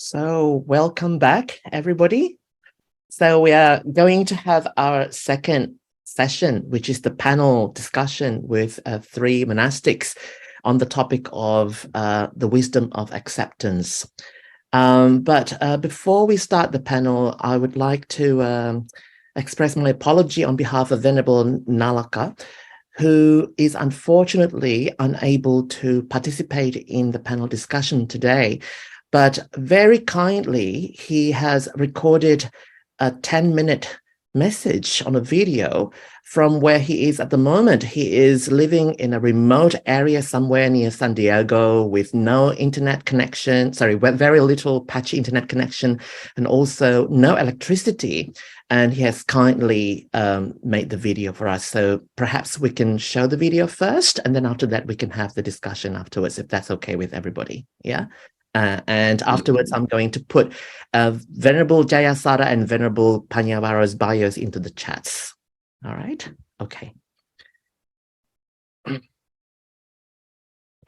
So welcome back, everybody. So we are going to have our second session, which is the panel discussion with three monastics on the topic of the wisdom of acceptance. But before we start the panel, I would like to express my apology on behalf of Venerable Nalaka, who is unfortunately unable to participate in the panel discussion today. But very kindly, he has recorded a 10-minute message on a video from where he is at the moment. He is living in a remote area somewhere near San Diego with no internet connection, very little patchy internet connection, and also no electricity. And he has kindly made the video for us. So perhaps we can show the video first, and then after that, we can have the discussion afterwards, if that's okay with everybody. Yeah. And afterwards, I'm going to put Venerable Jayasara and Venerable Panyavara's bios into the chats. All right. Okay.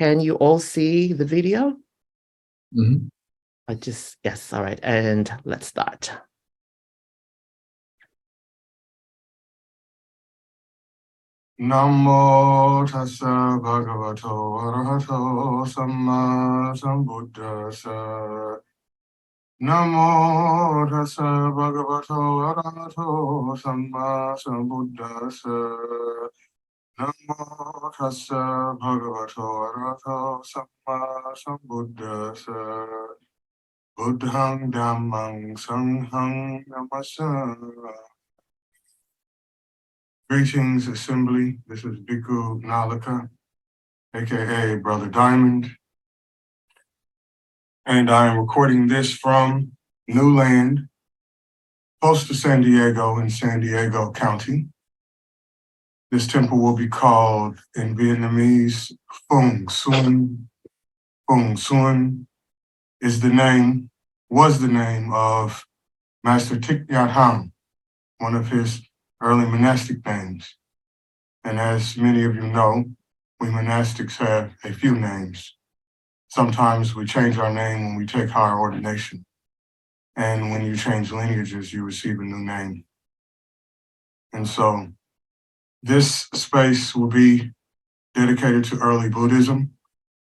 Can you all see the video? Mm-hmm. Yes. All right. And let's start. Namo tassa bhagavato arahato samma sambuddhassa. Namo tassa bhagavato arahato samma sambuddhassa. Namo tassa bhagavato arahato samma sambuddhassa. Buddhang dhammang sanghang namassa. Greetings, Assembly. This is Bhikkhu Nalaka, aka Brother Diamond. And I am recording this from New Land, close to San Diego in San Diego County. This temple will be called in Vietnamese Phung Xuân. Phung Xuân was the name of Master Thich Nhat Hanh, one of his early monastic names. And as many of you know, we monastics have a few names. Sometimes we change our name when we take higher ordination. And when you change lineages, you receive a new name. And so this space will be dedicated to early Buddhism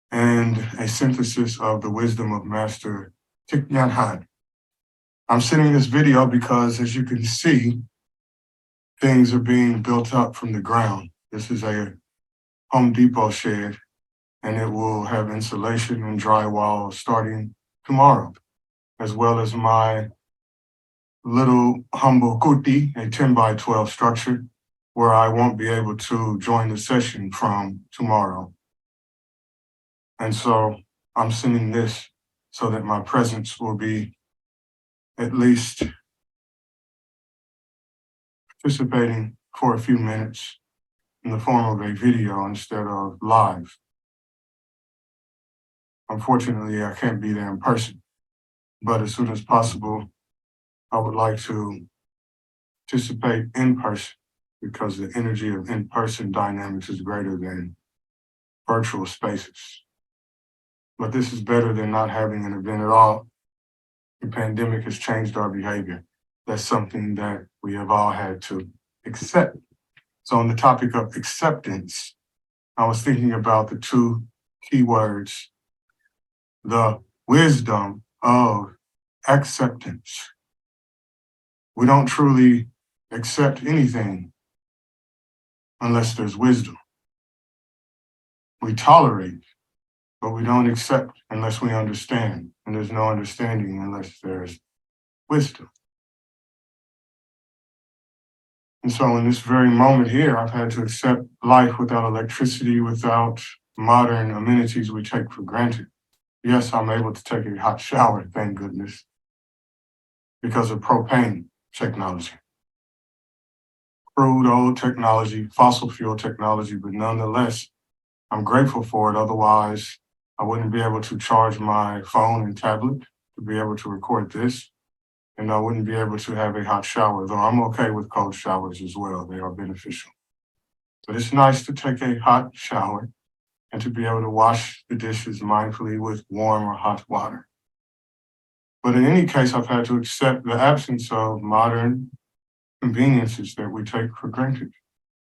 and a synthesis of the wisdom of Master Thich Nhat Hanh. I'm sending this video because, as you can see, things are being built up from the ground. This is a Home Depot shed, and it will have insulation and drywall starting tomorrow, as well as my little humble kuti, a 10 by 12 structure, where I won't be able to join the session from tomorrow. And so I'm sending this so that my presence will be at least participating for a few minutes in the form of a video instead of live. Unfortunately, I can't be there in person, but as soon as possible, I would like to participate in person because the energy of in-person dynamics is greater than virtual spaces. But this is better than not having an event at all. The pandemic has changed our behavior. That's something that we have all had to accept. So on the topic of acceptance, I was thinking about the two key words, the wisdom of acceptance. We don't truly accept anything unless there's wisdom. We tolerate, but we don't accept unless we understand. And there's no understanding unless there's wisdom. And so in this very moment here, I've had to accept life without electricity, without modern amenities we take for granted. Yes, I'm able to take a hot shower, thank goodness, because of propane technology. Crude old technology, fossil fuel technology, but nonetheless, I'm grateful for it. Otherwise, I wouldn't be able to charge my phone and tablet to be able to record this. And I wouldn't be able to have a hot shower, though I'm okay with cold showers as well. They are beneficial. But it's nice to take a hot shower and to be able to wash the dishes mindfully with warm or hot water. But in any case, I've had to accept the absence of modern conveniences that we take for granted.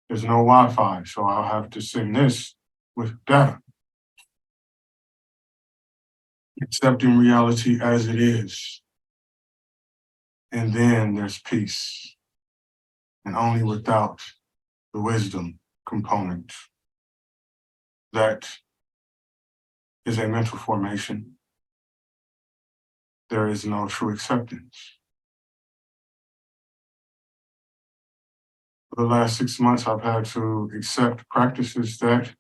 There's no Wi-Fi, so I'll have to send this with data. Accepting reality as it is. And then there's peace. And only without the wisdom component. That is a mental formation. There is no true acceptance. For the last 6 months, I've had to accept practices that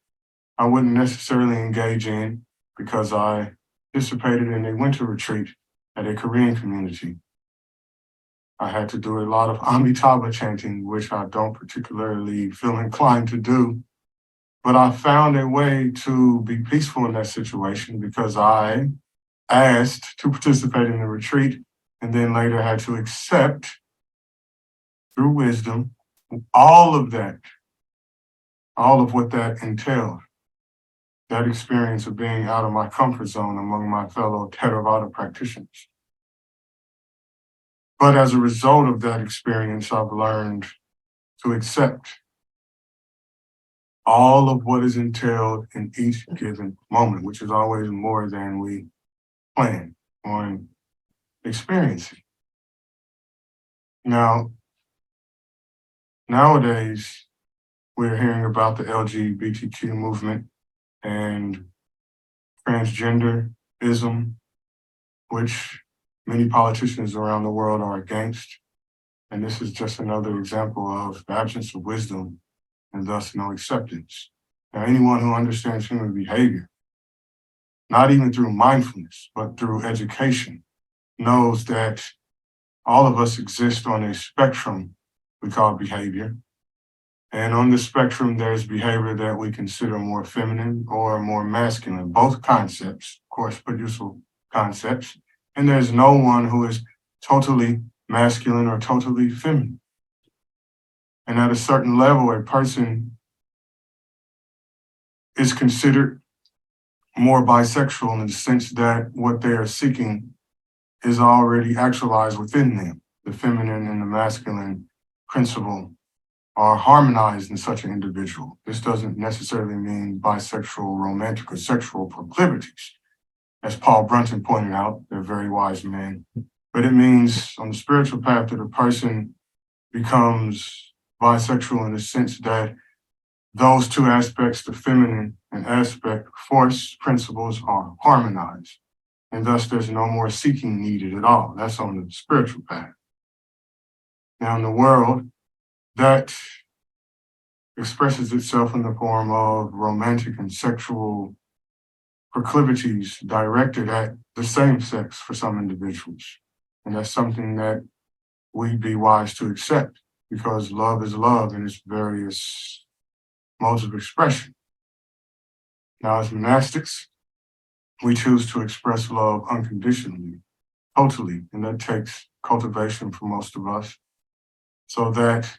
I wouldn't necessarily engage in because I participated in a winter retreat at a Korean community. I had to do a lot of Amitabha chanting, which I don't particularly feel inclined to do. But I found a way to be peaceful in that situation because I asked to participate in the retreat and then later had to accept through wisdom all of that, all of what that entailed. That experience of being out of my comfort zone among my fellow Theravada practitioners. But as a result of that experience, I've learned to accept all of what is entailed in each given moment, which is always more than we plan on experiencing. Now, nowadays, we're hearing about the LGBTQ movement and transgenderism, which many politicians around the world are against. And this is just another example of the absence of wisdom and thus no acceptance. Now, anyone who understands human behavior, not even through mindfulness, but through education, knows that all of us exist on a spectrum we call behavior. And on the spectrum, there's behavior that we consider more feminine or more masculine. Both concepts, of course, produce concepts. And there's no one who is totally masculine or totally feminine. And at a certain level, a person is considered more bisexual in the sense that what they are seeking is already actualized within them. The feminine and the masculine principle are harmonized in such an individual. This doesn't necessarily mean bisexual, romantic, or sexual proclivities. As Paul Brunton pointed out, they're very wise men. But it means on the spiritual path that a person becomes bisexual in the sense that those two aspects, the feminine and aspect force principles, are harmonized. And thus there's no more seeking needed at all. That's on the spiritual path. Now in the world, that expresses itself in the form of romantic and sexual proclivities directed at the same sex for some individuals. And that's something that we'd be wise to accept because love is love in its various modes of expression. Now, as monastics, we choose to express love unconditionally, totally, and that takes cultivation for most of us, so that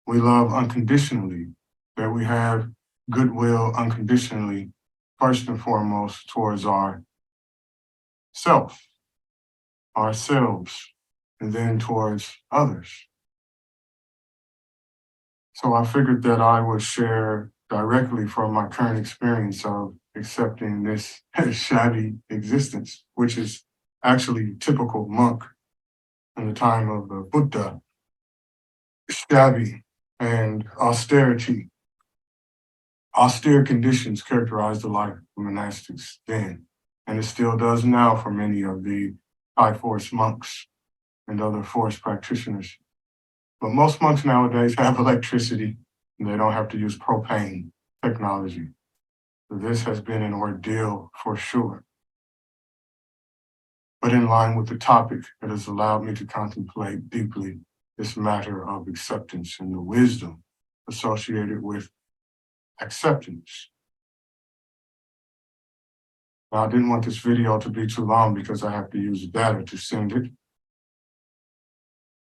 we love unconditionally, that we have goodwill unconditionally, first and foremost towards ourselves, and then towards others. So I figured that I would share directly from my current experience of accepting this shabby existence, which is actually typical monk in the time of the Buddha. Shabby and austerity. Austere conditions characterized the life of monastics then, and it still does now for many of the high forest monks and other forest practitioners. But most monks nowadays have electricity and they don't have to use propane technology. So this has been an ordeal for sure. But in line with the topic, it has allowed me to contemplate deeply this matter of acceptance and the wisdom associated with acceptance. Now, I didn't want this video to be too long because I have to use data to send it.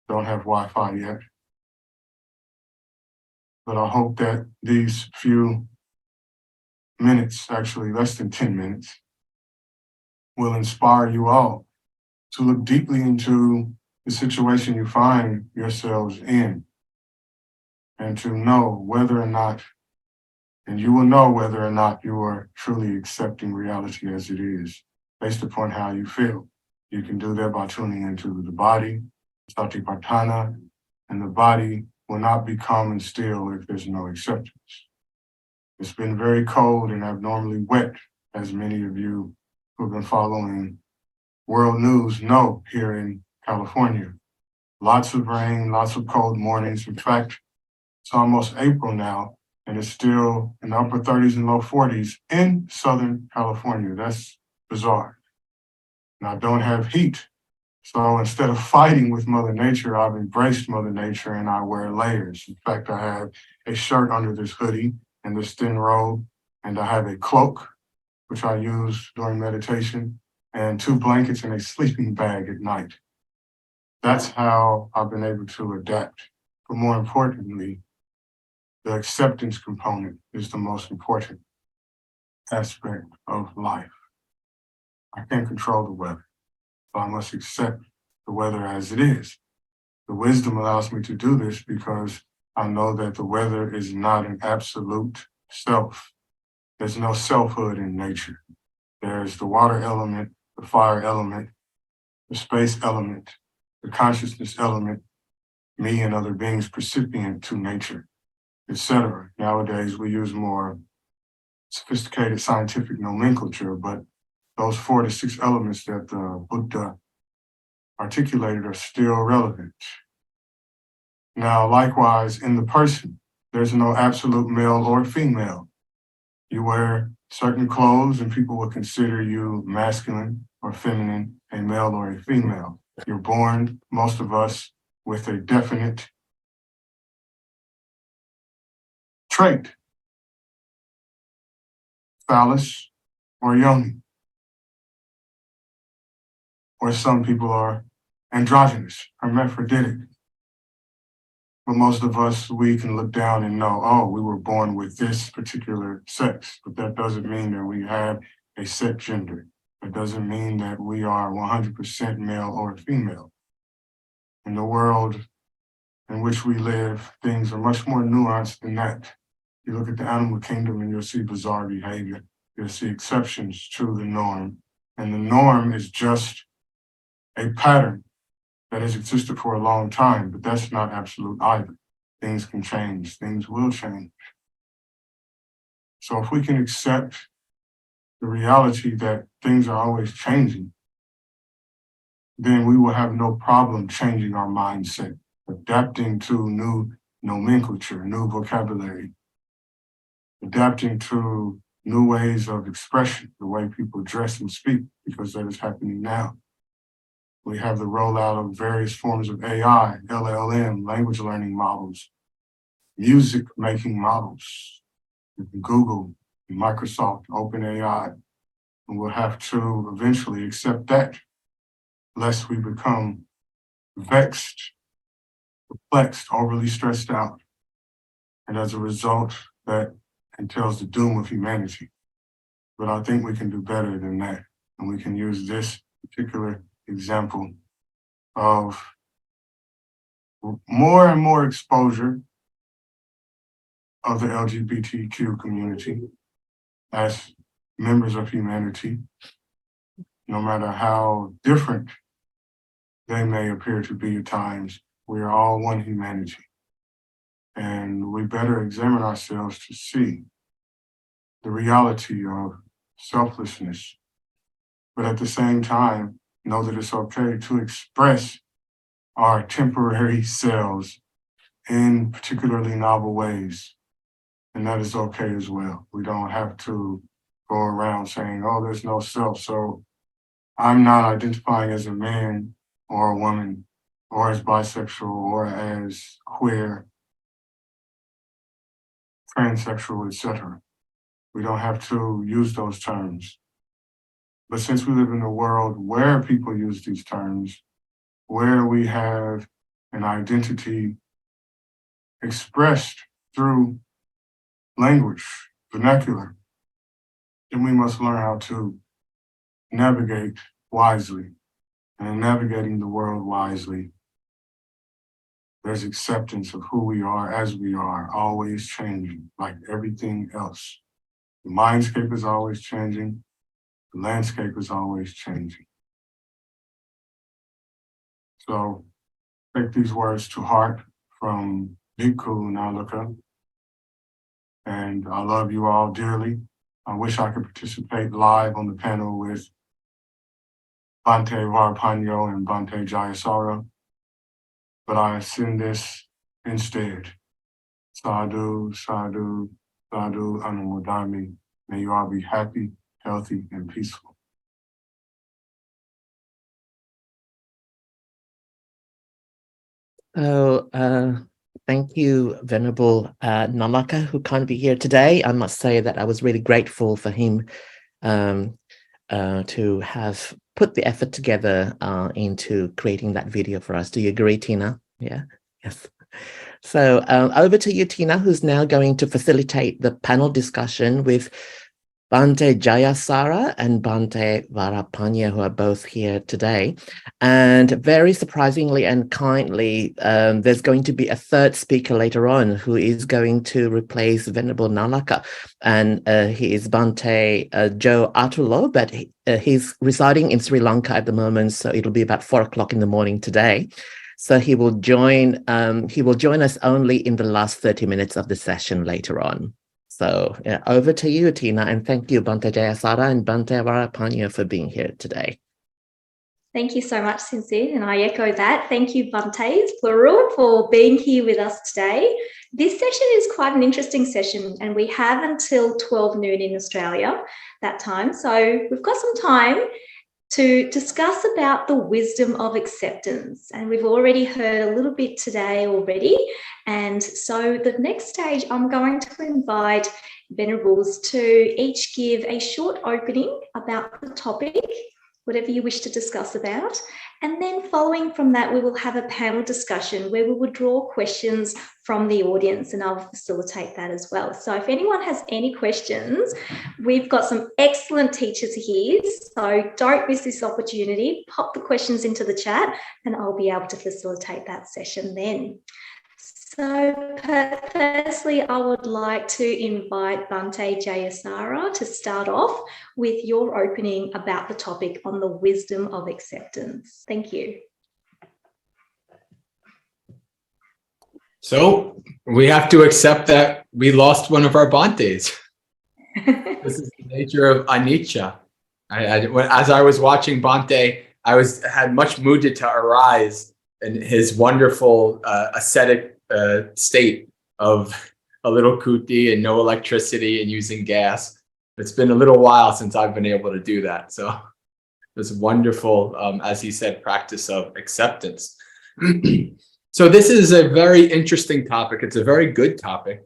Don't have Wi-Fi yet. But I hope that these few minutes, actually less than 10 minutes, will inspire you all to look deeply into the situation you find yourselves in, and to know whether or not, and you will know whether or not you are truly accepting reality as it is, based upon how you feel. You can do that by tuning into the body, Satipatthana, and the body will not be calm and still if there's no acceptance. It's been very cold and abnormally wet, as many of you who have been following world news know here in California. Lots of rain, lots of cold mornings. In fact, it's almost April now, and it's still in the upper 30s and low 40s in Southern California. That's bizarre. And I don't have heat. So instead of fighting with Mother Nature, I've embraced Mother Nature and I wear layers. In fact, I have a shirt under this hoodie and this thin robe, and I have a cloak, which I use during meditation, and 2 blankets and a sleeping bag at night. That's how I've been able to adapt. But more importantly, the acceptance component is the most important aspect of life. I can't control the weather, so I must accept the weather as it is. The wisdom allows me to do this because I know that the weather is not an absolute self. There's no selfhood in nature. There's the water element, the fire element, the space element, the consciousness element, me and other beings percipient to nature, etc. Nowadays, we use more sophisticated scientific nomenclature, but those 4 to 6 elements that the Buddha articulated are still relevant. Now, likewise, in the person, there's no absolute male or female. You wear certain clothes and people will consider you masculine or feminine, a male or a female. You're born, most of us, with a definite trait, phallus or yoni, or some people are androgynous, hermaphroditic. But most of us, we can look down and know, oh, we were born with this particular sex, but that doesn't mean that we have a set gender. It doesn't mean that we are 100% male or female. In the world in which we live, things are much more nuanced than that. You look at the animal kingdom and you'll see bizarre behavior. You'll see exceptions to the norm. And the norm is just a pattern that has existed for a long time, but that's not absolute either. Things can change, things will change. So if we can accept the reality that things are always changing, then we will have no problem changing our mindset, adapting to new nomenclature, new vocabulary, adapting to new ways of expression, the way people dress and speak, because that is happening now. We have the rollout of various forms of AI, LLM, language learning models, music making models. Google, Microsoft, OpenAI, and we'll have to eventually accept that, lest we become vexed, perplexed, overly stressed out, and as a result, that entails the doom of humanity. But I think we can do better than that, and we can use this particular example of more and more exposure of the LGBTQ community as members of humanity, no matter how different they may appear to be at times. We are all one humanity. And we better examine ourselves to see the reality of selflessness, but at the same time, know that it's okay to express our temporary selves in particularly novel ways. And that is okay as well. We don't have to go around saying, oh, there's no self, so I'm not identifying as a man or a woman or as bisexual or as queer, transsexual, etc. We don't have to use those terms. But since we live in a world where people use these terms, where we have an identity expressed through language, vernacular, then we must learn how to navigate wisely and in navigating the world wisely, there's acceptance of who we are as we are, always changing, like everything else. The mindscape is always changing. The landscape is always changing. So take these words to heart from Bhikkhu Nalaka. And I love you all dearly. I wish I could participate live on the panel with Bhante Gunaratana and Bhante Jayasara, but I send this instead. Sadhu, sadhu, sadhu, anumodami. May you all be happy, healthy, and peaceful. So, thank you, Venerable Nalaka, who can't be here today. I must say that I was really grateful for him to have put the effort together into creating that video for us. Do you agree, Tina? Yeah. Yes. So over to you, Tina, who's now going to facilitate the panel discussion with Bhante Jayasara and Bhante Gunaratana, who are both here today. And very surprisingly and kindly, there's going to be a third speaker later on who is going to replace Venerable Nalaka. And he is Bhante J Atulo, but he's residing in Sri Lanka at the moment, so it'll be about 4 o'clock in the morning today. So he will join us only in the last 30 minutes of the session later on. So over to you, Tina, and thank you, Bhante Jayasara and Bhante Gunaratana, for being here today. Thank you so much, Sincere, and I echo that. Thank you, Bhantes, plural, for being here with us today. This session is quite an interesting session, and we have until 12 noon in Australia that time. So we've got some time to discuss about the wisdom of acceptance. And we've already heard a little bit today already. And so the next stage, I'm going to invite Venerables to each give a short opening about the topic, whatever you wish to discuss about. And then following from that, we will have a panel discussion where we will draw questions from the audience, and I'll facilitate that as well. So if anyone has any questions, we've got some excellent teachers here, so don't miss this opportunity. Pop the questions into the chat and I'll be able to facilitate that session then. So firstly, I would like to invite Bhante Jayasara to start off with your opening about the topic on the wisdom of acceptance. Thank you. So we have to accept that we lost one of our Bhantes. This is the nature of anicca. As I was watching Bhante, I had much mudita arise in his wonderful ascetic state of a little kuti and no electricity and using gas. It's been a little while since I've been able to do that. So this wonderful, as he said, practice of acceptance. So this is a very interesting topic. It's a very good topic.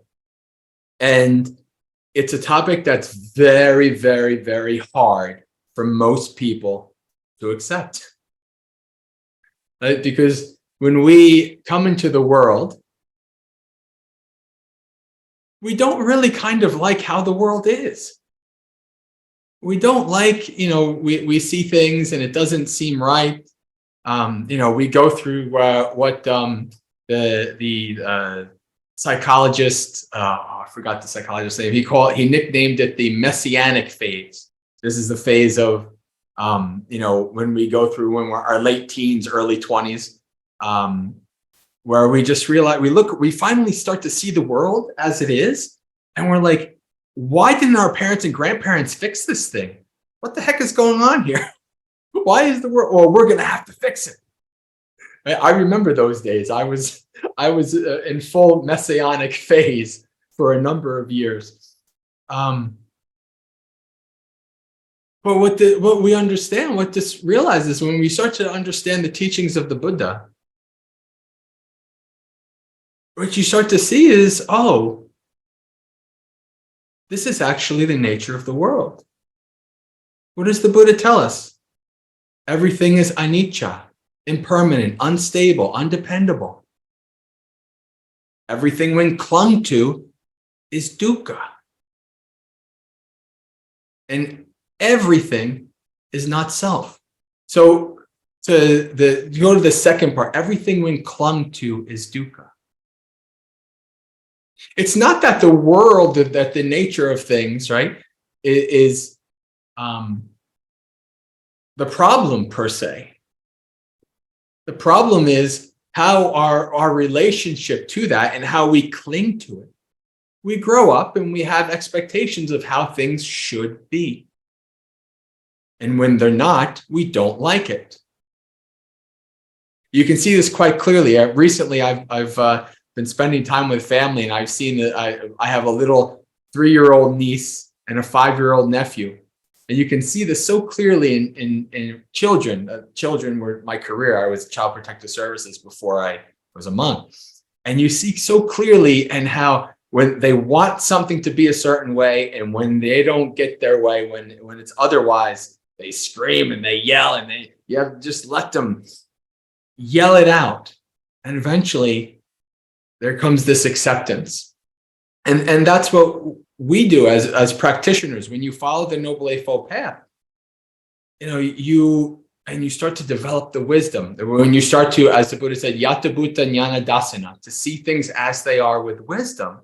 And it's a topic that's very, very, very hard for most people to accept. Right? Because when we come into the world, we don't really kind of like how the world is. We don't like, we see things and it doesn't seem right. We go through what the psychologist, I forgot the psychologist's name. He nicknamed it the messianic phase. This is the phase of, when we go through when we're our late teens, early 20s, where we just realize we finally start to see the world as it is, and we're like, why didn't our parents and grandparents fix this thing? What the heck is going on here? Why is the world? Well, we're gonna have to fix it. I remember those days. I was in full messianic phase for a number of years. But what we understand, what this realizes when we start to understand the teachings of the Buddha, what you start to see is, this is actually the nature of the world. What does the Buddha tell us? Everything is anicca, impermanent, unstable, undependable. Everything when clung to is dukkha. And everything is not self. So go to the second part. Everything when clung to is dukkha. It's not that the world, that the nature of things, right, is the problem per se. The problem is how our relationship to that and how we cling to it. We grow up and we have expectations of how things should be. And when they're not, we don't like it. You can see this quite clearly. Recently, I've been spending time with family, and I've seen that I have a little 3-year-old niece and a 5-year-old nephew. And you can see this so clearly in children. Children were my career. I was Child Protective Services before I was a monk. And you see so clearly and how when they want something to be a certain way, and when they don't get their way, when it's otherwise, they scream and they yell, and you have to just let them yell it out. And eventually there comes this acceptance. And that's what we do as practitioners. When you follow the Noble Eightfold Path, you start to develop the wisdom. When you start to, as the Buddha said, yata bhuta jnana dasana, to see things as they are with wisdom,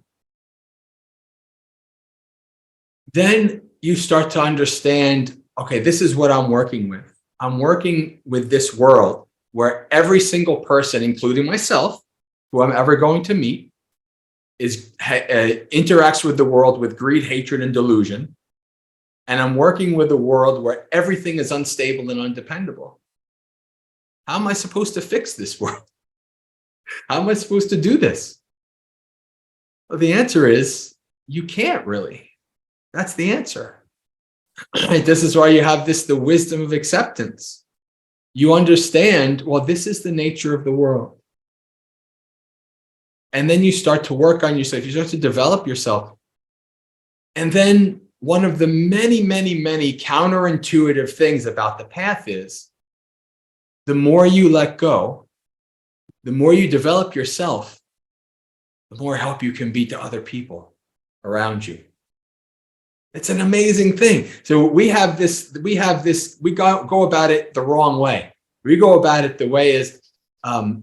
then you start to understand, okay, this is what I'm working with. I'm working with this world where every single person, including myself, who I'm ever going to meet, interacts with the world with greed, hatred, and delusion. And I'm working with a world where everything is unstable and undependable. How am I supposed to fix this world? How am I supposed to do this? Well, the answer is you can't really. That's the answer. This is why you have the wisdom of acceptance. You understand, well, this is the nature of the world. And then you start to work on yourself. You start to develop yourself. And then one of the many, many, many counterintuitive things about the path is the more you let go, the more you develop yourself, the more help you can be to other people around you. It's an amazing thing. So we go about it the wrong way. We go about it the way is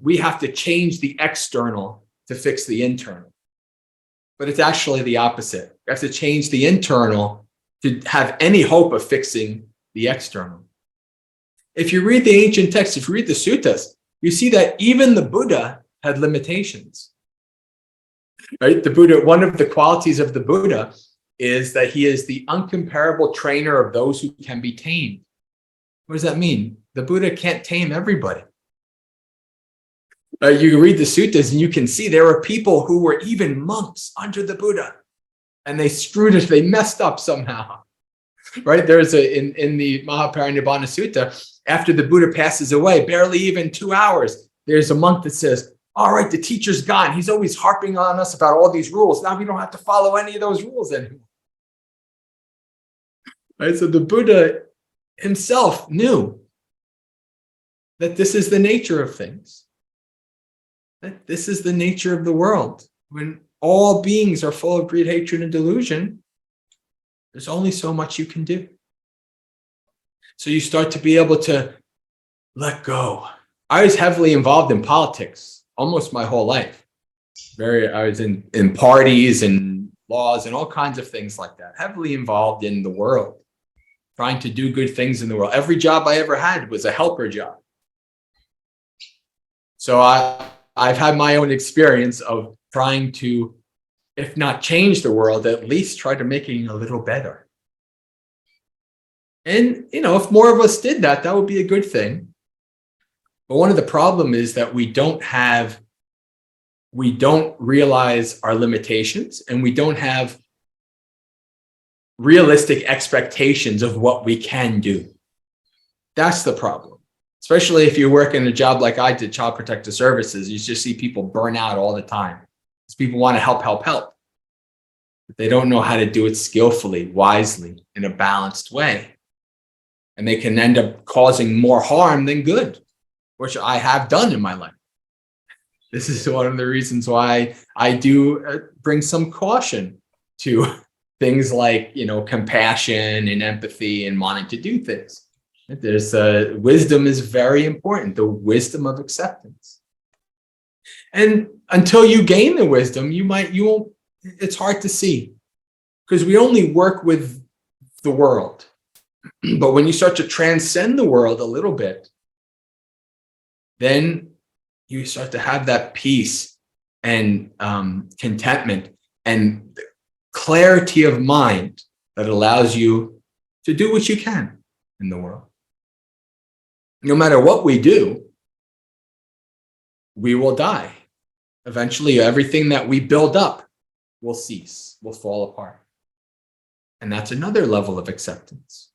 we have to change the external to fix the internal. But it's actually the opposite. You have to change the internal to have any hope of fixing the external. If you read the ancient texts, if you read the suttas, you see that even the Buddha had limitations. Right? The Buddha, one of the qualities of the Buddha is that he is the uncomparable trainer of those who can be tamed. What does that mean? The Buddha can't tame everybody. You read the suttas and you can see there were people who were even monks under the Buddha, and they screwed it, they messed up somehow. Right? There's in the Mahaparinibbana Sutta, after the Buddha passes away, barely even 2 hours, there's a monk that says, all right, the teacher's gone. He's always harping on us about all these rules. Now we don't have to follow any of those rules anymore. Right? So the Buddha himself knew that this is the nature of things. That this is the nature of the world. When all beings are full of greed, hatred, and delusion, there's only so much you can do. So you start to be able to let go. I was heavily involved in politics almost my whole life. I was in parties and laws and all kinds of things like that. Heavily involved in the world, trying to do good things in the world. Every job I ever had was a helper job. So I've had my own experience of trying to, if not change the world, at least try to make it a little better. And, if more of us did that, that would be a good thing. But one of the problems is that we don't realize our limitations, and we don't have realistic expectations of what we can do. That's the problem. Especially if you work in a job like I did, Child Protective Services, you just see people burn out all the time. Because people want to help. But they don't know how to do it skillfully, wisely, in a balanced way. And they can end up causing more harm than good, which I have done in my life. This is one of the reasons why I do bring some caution to things like, compassion and empathy and wanting to do things. There's wisdom is very important, the wisdom of acceptance. And until you gain the wisdom, you won't, it's hard to see, because we only work with the world. But when you start to transcend the world a little bit, then you start to have that peace and contentment and clarity of mind that allows you to do what you can in the world. No matter what we do, we will die. Eventually, everything that we build up will cease, will fall apart. And that's another level of acceptance.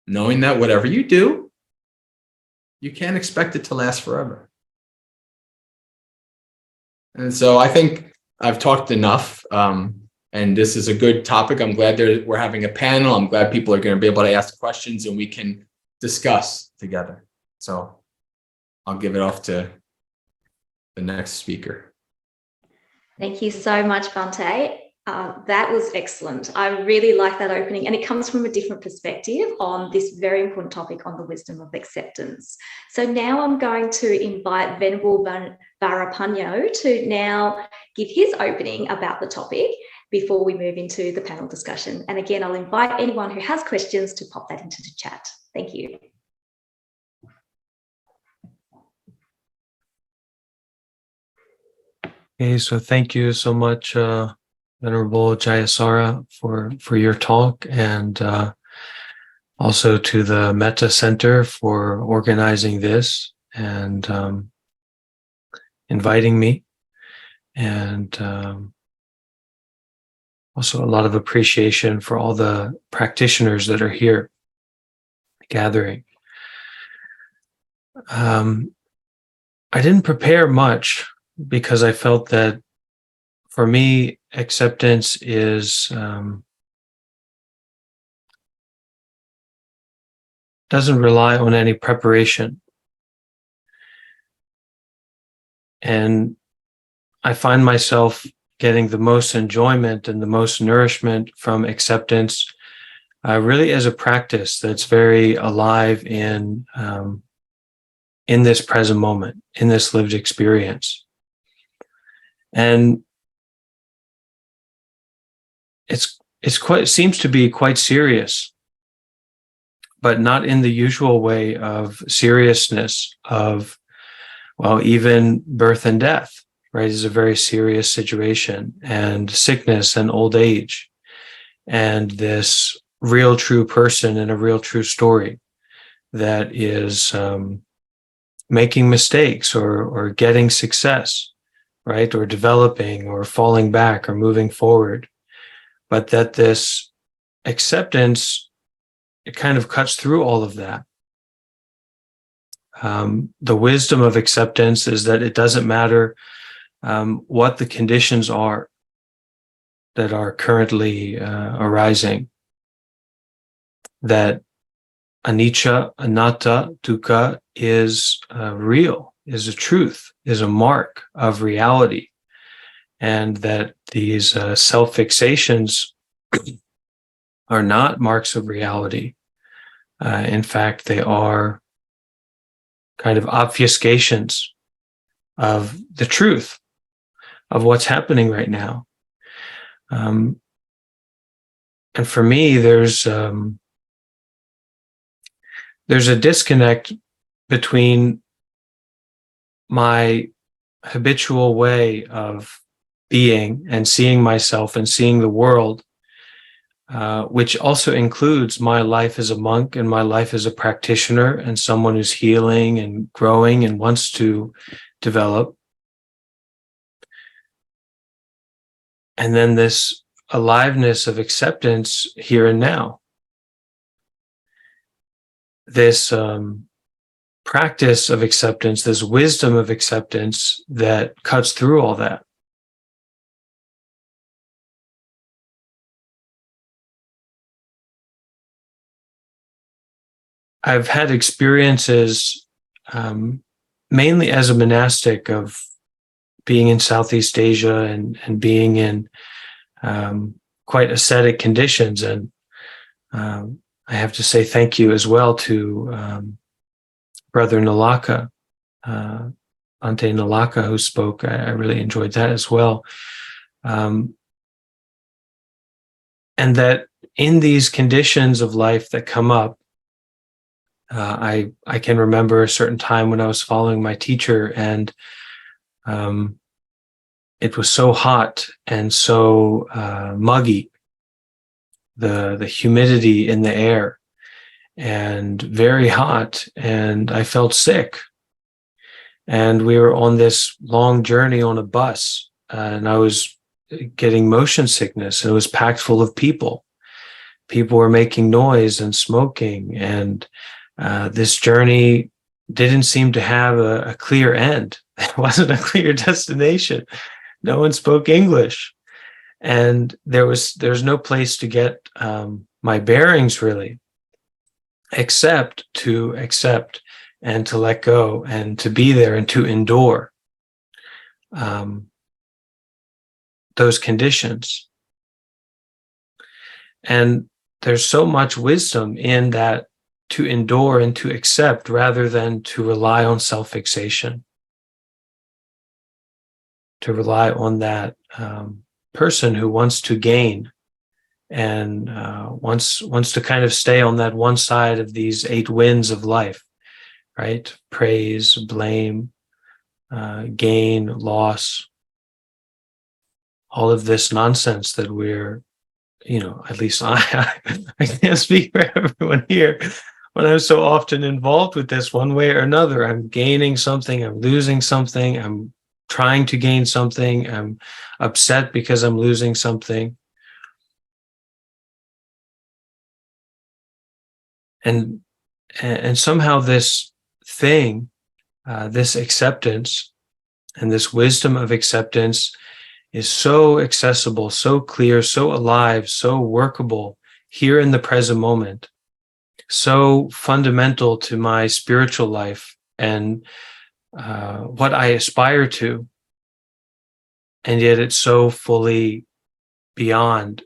Knowing that whatever you do, you can't expect it to last forever. And so I think I've talked enough, and this is a good topic. I'm glad we're having a panel. I'm glad people are going to be able to ask questions and we can discuss together. So I'll give it off to the next speaker. Thank you so much, Bhante. That was excellent. I really like that opening, and it comes from a different perspective on this very important topic on the wisdom of acceptance. So now I'm going to invite Venerable Varapanyo to now give his opening about the topic before we move into the panel discussion. And again, I'll invite anyone who has questions to pop that into the chat. Thank you. Okay, so thank you so much, Venerable Jayasara, for your talk, and also to the Metta Center for organizing this and inviting me, and also a lot of appreciation for all the practitioners that are here gathering. I didn't prepare much because I felt that for me, acceptance is doesn't rely on any preparation. And I find myself getting the most enjoyment and the most nourishment from acceptance really as a practice that's very alive in this present moment, in this lived experience. And it seems to be quite serious, but not in the usual way of seriousness of, well, even birth and death, right, is a very serious situation, and sickness and old age, and this real true person and a real true story that is making mistakes or getting success, right, or developing or falling back or moving forward. But that this acceptance, it kind of cuts through all of that. The wisdom of acceptance is that it doesn't matter what the conditions are that are currently arising, that anicca, anatta, dukkha is real, is a truth, is a mark of reality, and that these self-fixations are not marks of reality. In fact, they are kind of obfuscations of the truth of what's happening right now. And for me, there's a disconnect between my habitual way of being and seeing myself and seeing the world, which also includes my life as a monk and my life as a practitioner and someone who's healing and growing and wants to develop. And then this aliveness of acceptance here and now. This practice of acceptance, this wisdom of acceptance that cuts through all that. I've had experiences mainly as a monastic of being in Southeast Asia and being in quite ascetic conditions. And I have to say thank you as well to Brother Nalaka, Bhante Nalaka, who spoke. I really enjoyed that as well. And that in these conditions of life that come up, I can remember a certain time when I was following my teacher, and it was so hot and so muggy, the humidity in the air, and very hot, and I felt sick. And we were on this long journey on a bus, and I was getting motion sickness, and it was packed full of people. People were making noise and smoking, and this journey didn't seem to have a clear end. It wasn't a clear destination. No one spoke English, and there's no place to get my bearings really, except to accept and to let go and to be there and to endure those conditions. And there's so much wisdom in that, to endure and to accept rather than to rely on self-fixation, to rely on that person who wants to gain and wants to kind of stay on that one side of these 8 winds of life, right? Praise, blame, gain, loss, all of this nonsense that we're, at least I can't speak for everyone here, but I'm so often involved with this one way or another. I'm gaining something, I'm losing something, I'm trying to gain something, I'm upset because I'm losing something. And somehow this thing, this acceptance and this wisdom of acceptance is so accessible, so clear, so alive, so workable here in the present moment, so fundamental to my spiritual life and what I aspire to. And yet it's so fully beyond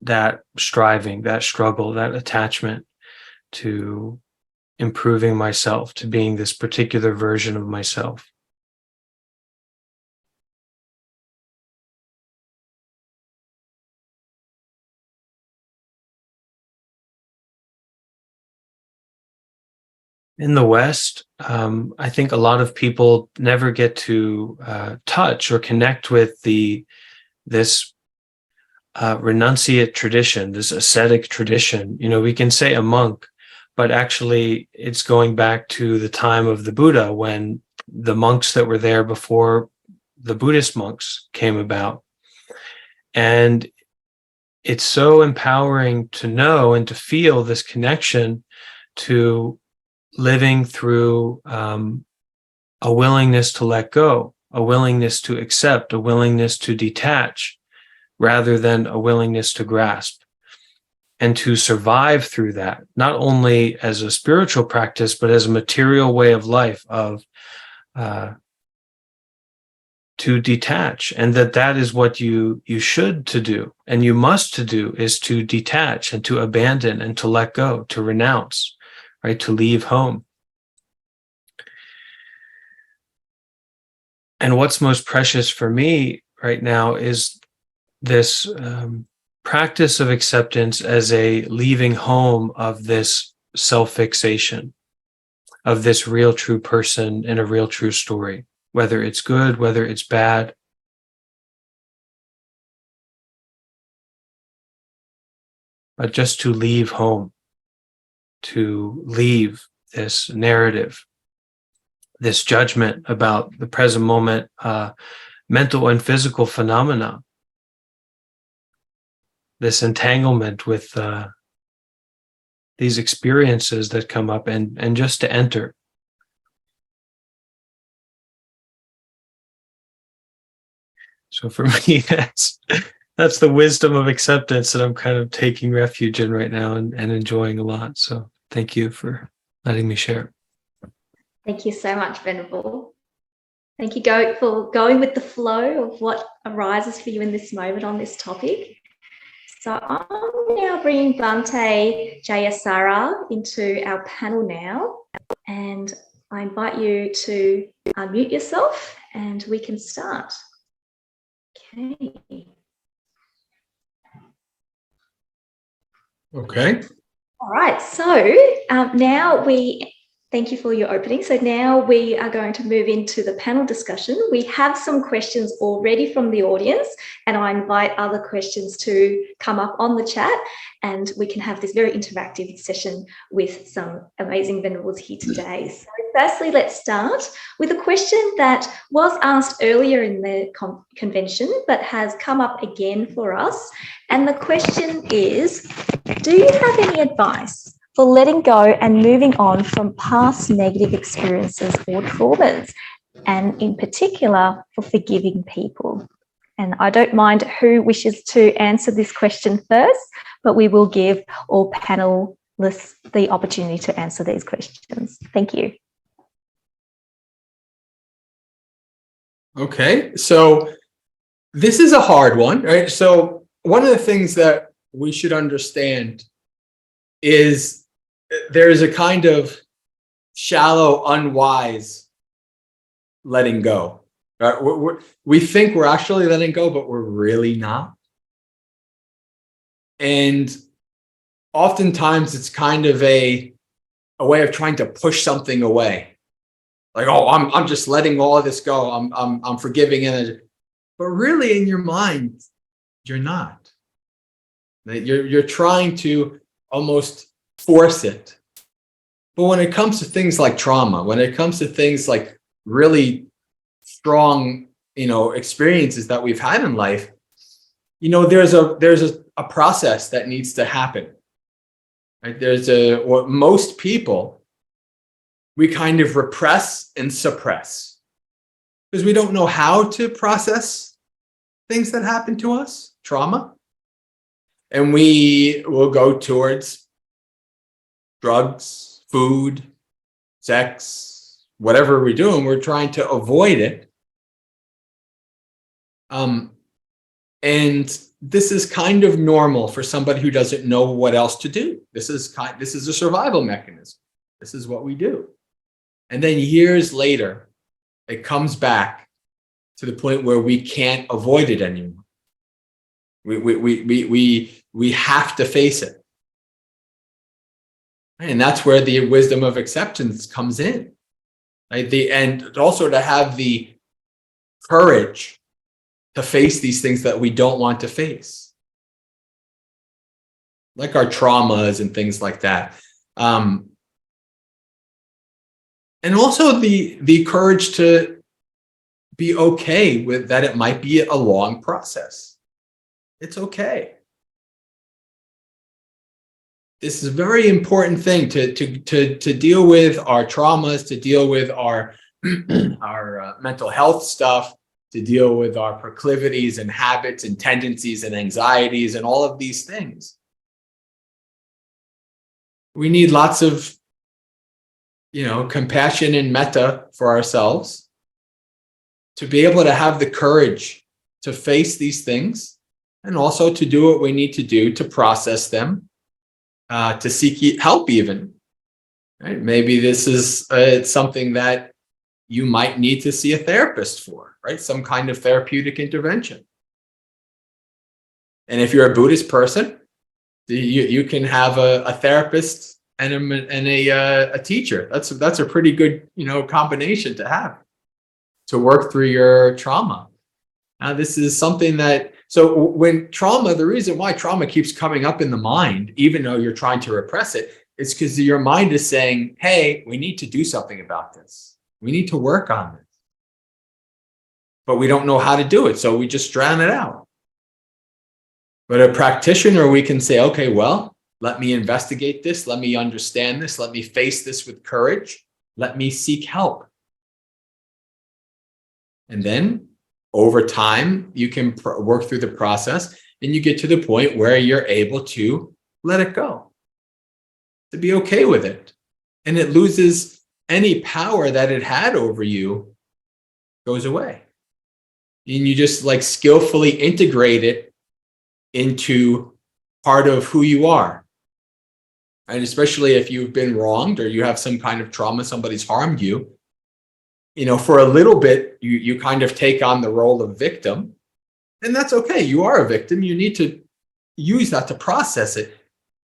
that striving, that struggle, that attachment to improving myself, to being this particular version of myself. In the West, I think a lot of people never get to touch or connect with this renunciate tradition, this ascetic tradition. We can say a monk, but actually it's going back to the time of the Buddha, when the monks that were there before the Buddhist monks came about. And it's so empowering to know and to feel this connection to living through a willingness to let go, a willingness to accept, a willingness to detach, rather than a willingness to grasp, and to survive through that, not only as a spiritual practice, but as a material way of life, of to detach. And that is what you should to do, and you must to do, is to detach and to abandon and to let go, to renounce, right? To leave home. And what's most precious for me right now is this practice of acceptance as a leaving home of this self-fixation, of this real true person in a real true story, whether it's good, whether it's bad. But just to leave home, to leave this narrative, this judgment about the present moment, mental and physical phenomena, this entanglement with these experiences that come up, and just to enter. So for me, that's the wisdom of acceptance that I'm kind of taking refuge in right now and enjoying a lot. So thank you for letting me share. Thank you so much, Venerable. Thank you for going with the flow of what arises for you in this moment on this topic. So I'm now bringing Bhante Jayasara into our panel now, and I invite you to unmute yourself and we can start. Okay. Okay. All right, so now thank you for your opening. So now we are going to move into the panel discussion. We have some questions already from the audience, and I invite other questions to come up on the chat, and we can have this very interactive session with some amazing venerables here today. So firstly, let's start with a question that was asked earlier in the convention, but has come up again for us. And the question is, do you have any advice for letting go and moving on from past negative experiences or traumas, and in particular for forgiving people? And I don't mind who wishes to answer this question first, but we will give all panelists the opportunity to answer these questions. Thank you. Okay, so this is a hard one, right? So one of the things that we should understand is there is a kind of shallow, unwise letting go. Right? We think we're actually letting go, but we're really not. And oftentimes it's kind of a way of trying to push something away. Like, oh, I'm just letting all of this go. I'm forgiving it. But really in your mind, you're not. You're trying to almost force it. But when it comes to things like trauma, when it comes to things like really strong, experiences that we've had in life, there's a process that needs to happen. Right? Most people, we kind of repress and suppress because we don't know how to process things that happen to us, trauma. And we will go towards drugs, food, sex, whatever we're doing, we're trying to avoid it. And this is kind of normal for somebody who doesn't know what else to do. This is a survival mechanism. This is what we do. And then years later, it comes back to the point where we can't avoid it anymore. We have to face it. And that's where the wisdom of acceptance comes in. Right? And also to have the courage to face these things that we don't want to face. Like our traumas and things like that. And also the courage to be okay with that it might be a long process. It's okay. This is a very important thing to deal with our traumas, to deal with our mental health stuff, to deal with our proclivities and habits and tendencies and anxieties and all of these things. We need lots of, compassion and metta for ourselves to be able to have the courage to face these things and also to do what we need to do to process them, to seek help even. Right? Maybe this is something that you might need to see a therapist for, right? Some kind of therapeutic intervention. And if you're a Buddhist person, you can have a therapist and a teacher. That's a pretty good, combination to have to work through your trauma. Now, this is something so when trauma, the reason why trauma keeps coming up in the mind, even though you're trying to repress it, is because your mind is saying, hey, we need to do something about this. We need to work on this. But we don't know how to do it, so we just drown it out. But a practitioner, we can say, okay, well, let me investigate this. Let me understand this. Let me face this with courage. Let me seek help. And then over time, you can work through the process and you get to the point where you're able to let it go, to be okay with it. And it loses any power that it had over you, goes away. And you just skillfully integrate it into part of who you are. And especially if you've been wronged or you have some kind of trauma, somebody's harmed you, for a little bit, you kind of take on the role of victim. And that's okay. You are a victim. You need to use that to process it.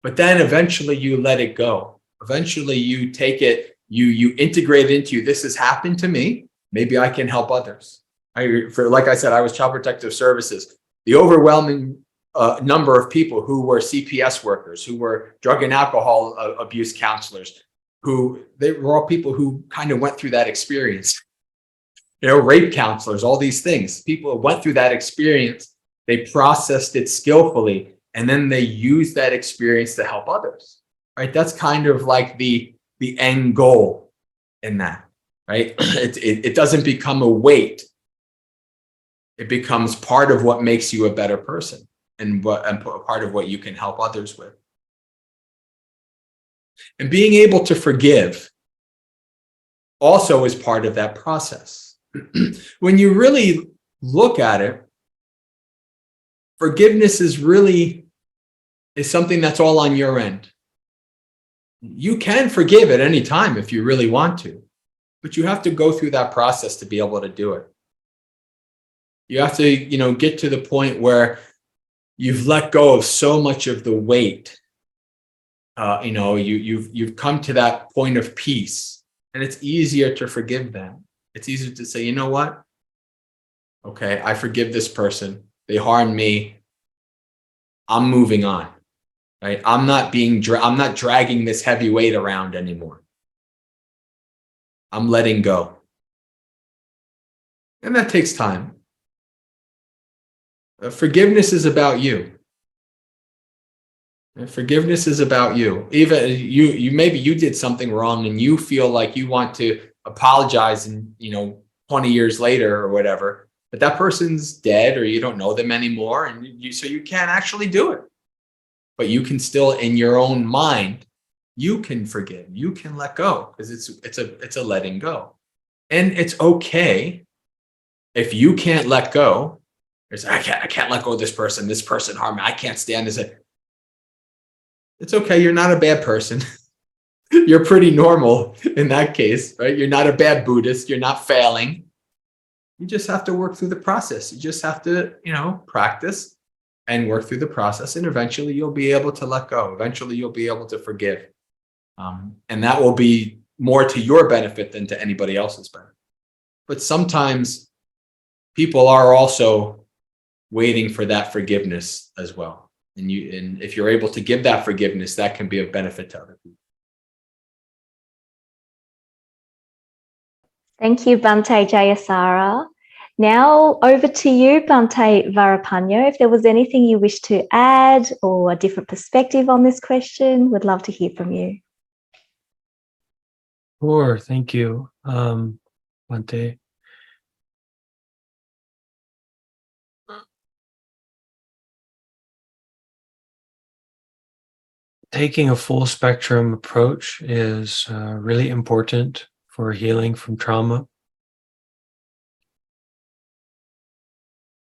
But then eventually you let it go. Eventually you take it, you integrate it into you. This has happened to me. Maybe I can help others. Like I said, I was Child Protective Services. The overwhelming number of people who were CPS workers, who were drug and alcohol abuse counselors, they were all people who kind of went through that experience. Rape counselors, all these things. People who went through that experience, they processed it skillfully, and then they used that experience to help others. Right? That's kind of like the end goal in that. Right? It doesn't become a weight. It becomes part of what makes you a better person and part of what you can help others with. And being able to forgive also is part of that process. When you really look at it, forgiveness is something that's all on your end. You can forgive at any time if you really want to, but you have to go through that process to be able to do it. You have to, get to the point where you've let go of so much of the weight. You've come to that point of peace, and it's easier to forgive them. It's easier to say, you know what? Okay, I forgive this person. They harmed me. I'm moving on. Right? I'm not dragging this heavy weight around anymore. I'm letting go. And that takes time. Forgiveness is about you. And forgiveness is about you. Even maybe you did something wrong and you feel like you want to apologize and 20 years later or whatever, but that person's dead or you don't know them anymore, and so you can't actually do it. But you can still, in your own mind, you can forgive, you can let go, because it's a letting go. And it's okay if you can't let go. I can't let go of this person harmed me, I can't stand this. It's okay, you're not a bad person. You're pretty normal in that case, right? You're not a bad Buddhist. You're not failing. You just have to work through the process. You just have to, practice and work through the process. And eventually you'll be able to let go. Eventually you'll be able to forgive. And that will be more to your benefit than to anybody else's benefit. But sometimes people are also waiting for that forgiveness as well. And if you're able to give that forgiveness, that can be of benefit to other people. Thank you, Bhante Jayasara. Now over to you, Bhante Varapanyo. If there was anything you wish to add or a different perspective on this question, we'd love to hear from you. Sure, thank you, Bhante. Taking a full spectrum approach is really important for healing from trauma.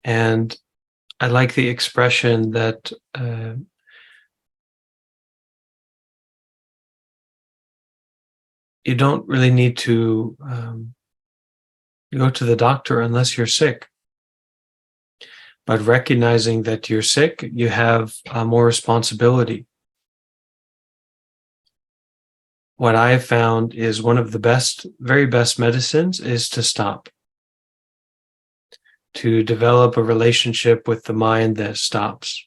And I like the expression that you don't really need to go to the doctor unless you're sick. But recognizing that you're sick, you have more responsibility. What I have found is one of the very best medicines is to stop. To develop a relationship with the mind that stops.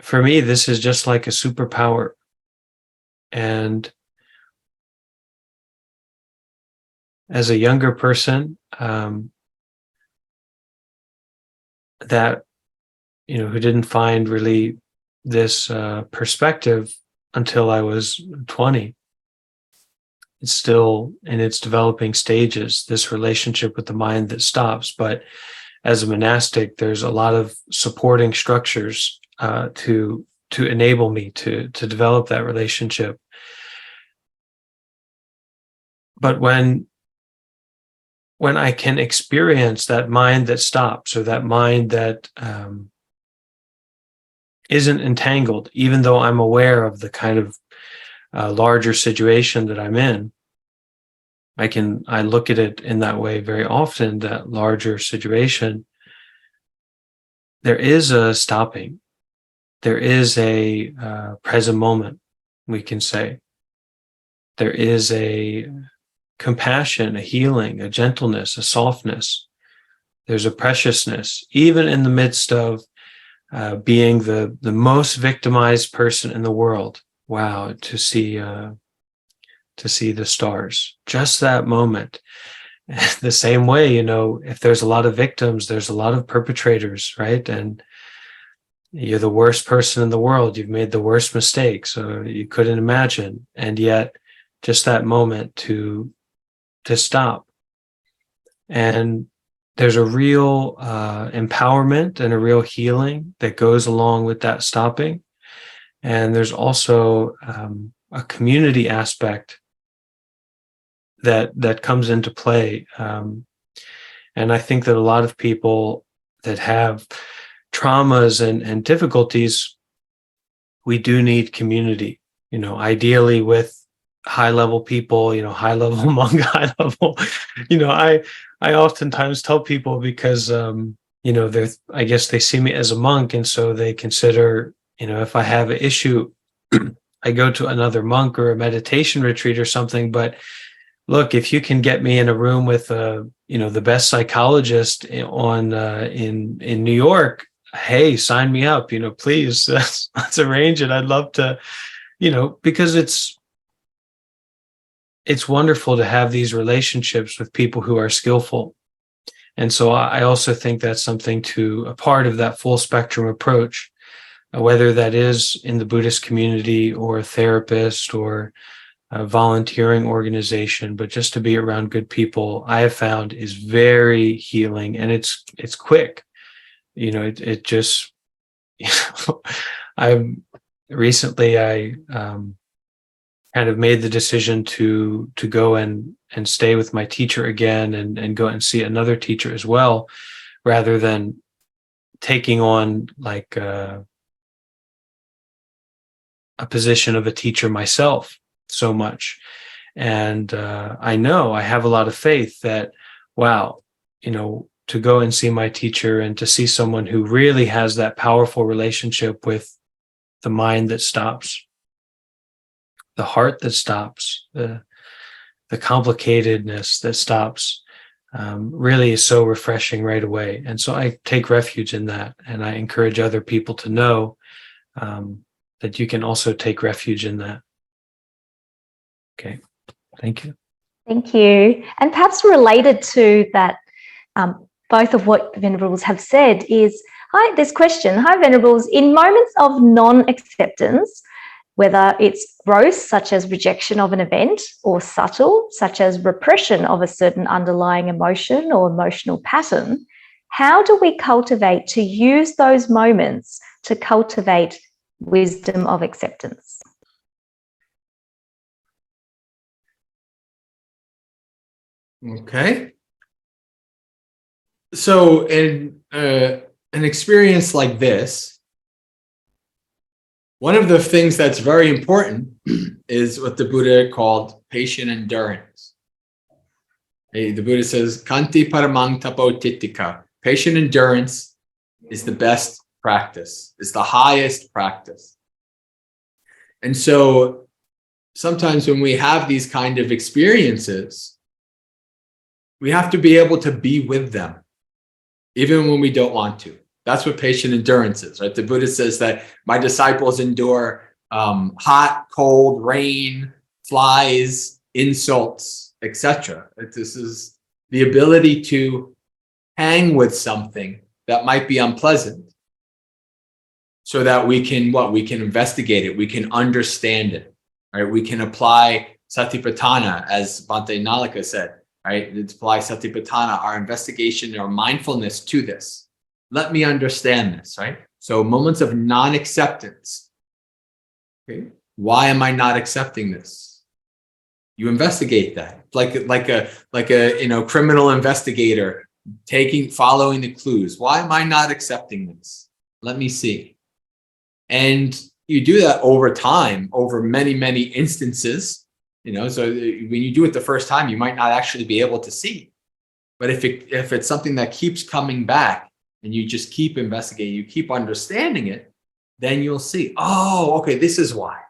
For me, this is just like a superpower. And as a younger person, that, who didn't find really this perspective until I was 20. It's still in its developing stages, this relationship with the mind that stops. But as a monastic, there's a lot of supporting structures to enable me to develop that relationship. But when I can experience that mind that stops, or that mind that isn't entangled, even though I'm aware of the kind of larger situation that I'm in. I look at it in that way very often, that larger situation. There is a stopping. There is a present moment, we can say. There is a compassion, a healing, a gentleness, a softness. There's a preciousness, even in the midst of being the most victimized person in the world. Wow, to see the stars, just that moment. The same way, if there's a lot of victims, there's a lot of perpetrators, right? And you're the worst person in the world. You've made the worst mistakes, so you couldn't imagine. And yet, just that moment to stop. And there's a real empowerment and a real healing that goes along with that stopping. And there's also a community aspect that comes into play. And I think that a lot of people that have traumas and difficulties, we do need community, ideally with high level people, high level monk, high level, I oftentimes tell people because, I guess they see me as a monk. And so they consider, if I have an issue, I go to another monk or a meditation retreat or something. But look, if you can get me in a room with, the best psychologist in New York, hey, sign me up, please, let's arrange it. I'd love to, because it's wonderful to have these relationships with people who are skillful. And so I also think that's a part of that full spectrum approach, whether that is in the Buddhist community or a therapist or a volunteering organization, but just to be around good people, I have found is very healing, and it's quick. It just, I kind of made the decision to go and stay with my teacher again and go and see another teacher as well, rather than taking on like a position of a teacher myself so much. And I know I have a lot of faith that, wow, to go and see my teacher and to see someone who really has that powerful relationship with the mind that stops, the heart that stops, the complicatedness that stops, really is so refreshing right away. And so I take refuge in that, and I encourage other people to know that you can also take refuge in that. Okay, thank you. Thank you. And perhaps related to that, both of what Venerables have said is, this question, hi Venerables, in moments of non-acceptance, whether it's gross, such as rejection of an event, or subtle, such as repression of a certain underlying emotion or emotional pattern, how do we cultivate to use those moments to cultivate wisdom of acceptance? Okay. So in an experience like this, one of the things that's very important is what the Buddha called patient endurance. The Buddha says, Kanti paramang tapo titika. Patient endurance is the best practice, is the highest practice. And so sometimes when we have these kind of experiences, we have to be able to be with them, even when we don't want to. That's what patient endurance is, right? The Buddha says that my disciples endure hot, cold, rain, flies, insults, etc. This is the ability to hang with something that might be unpleasant, so that we can investigate it, we can understand it, right? We can apply satipatthana, as Bhante Nalika said, right? It's apply satipatthana, our investigation, our mindfulness to this. Let me understand this, right? So moments of non-acceptance. Okay, why am I not accepting this? You investigate that, like a criminal investigator following the clues. Why am I not accepting this? Let me see. And you do that over time, over many, many instances, so when you do it the first time, you might not actually be able to see. But if it's something that keeps coming back and you just keep investigating, you keep understanding it, then you'll see, oh, okay, this is why.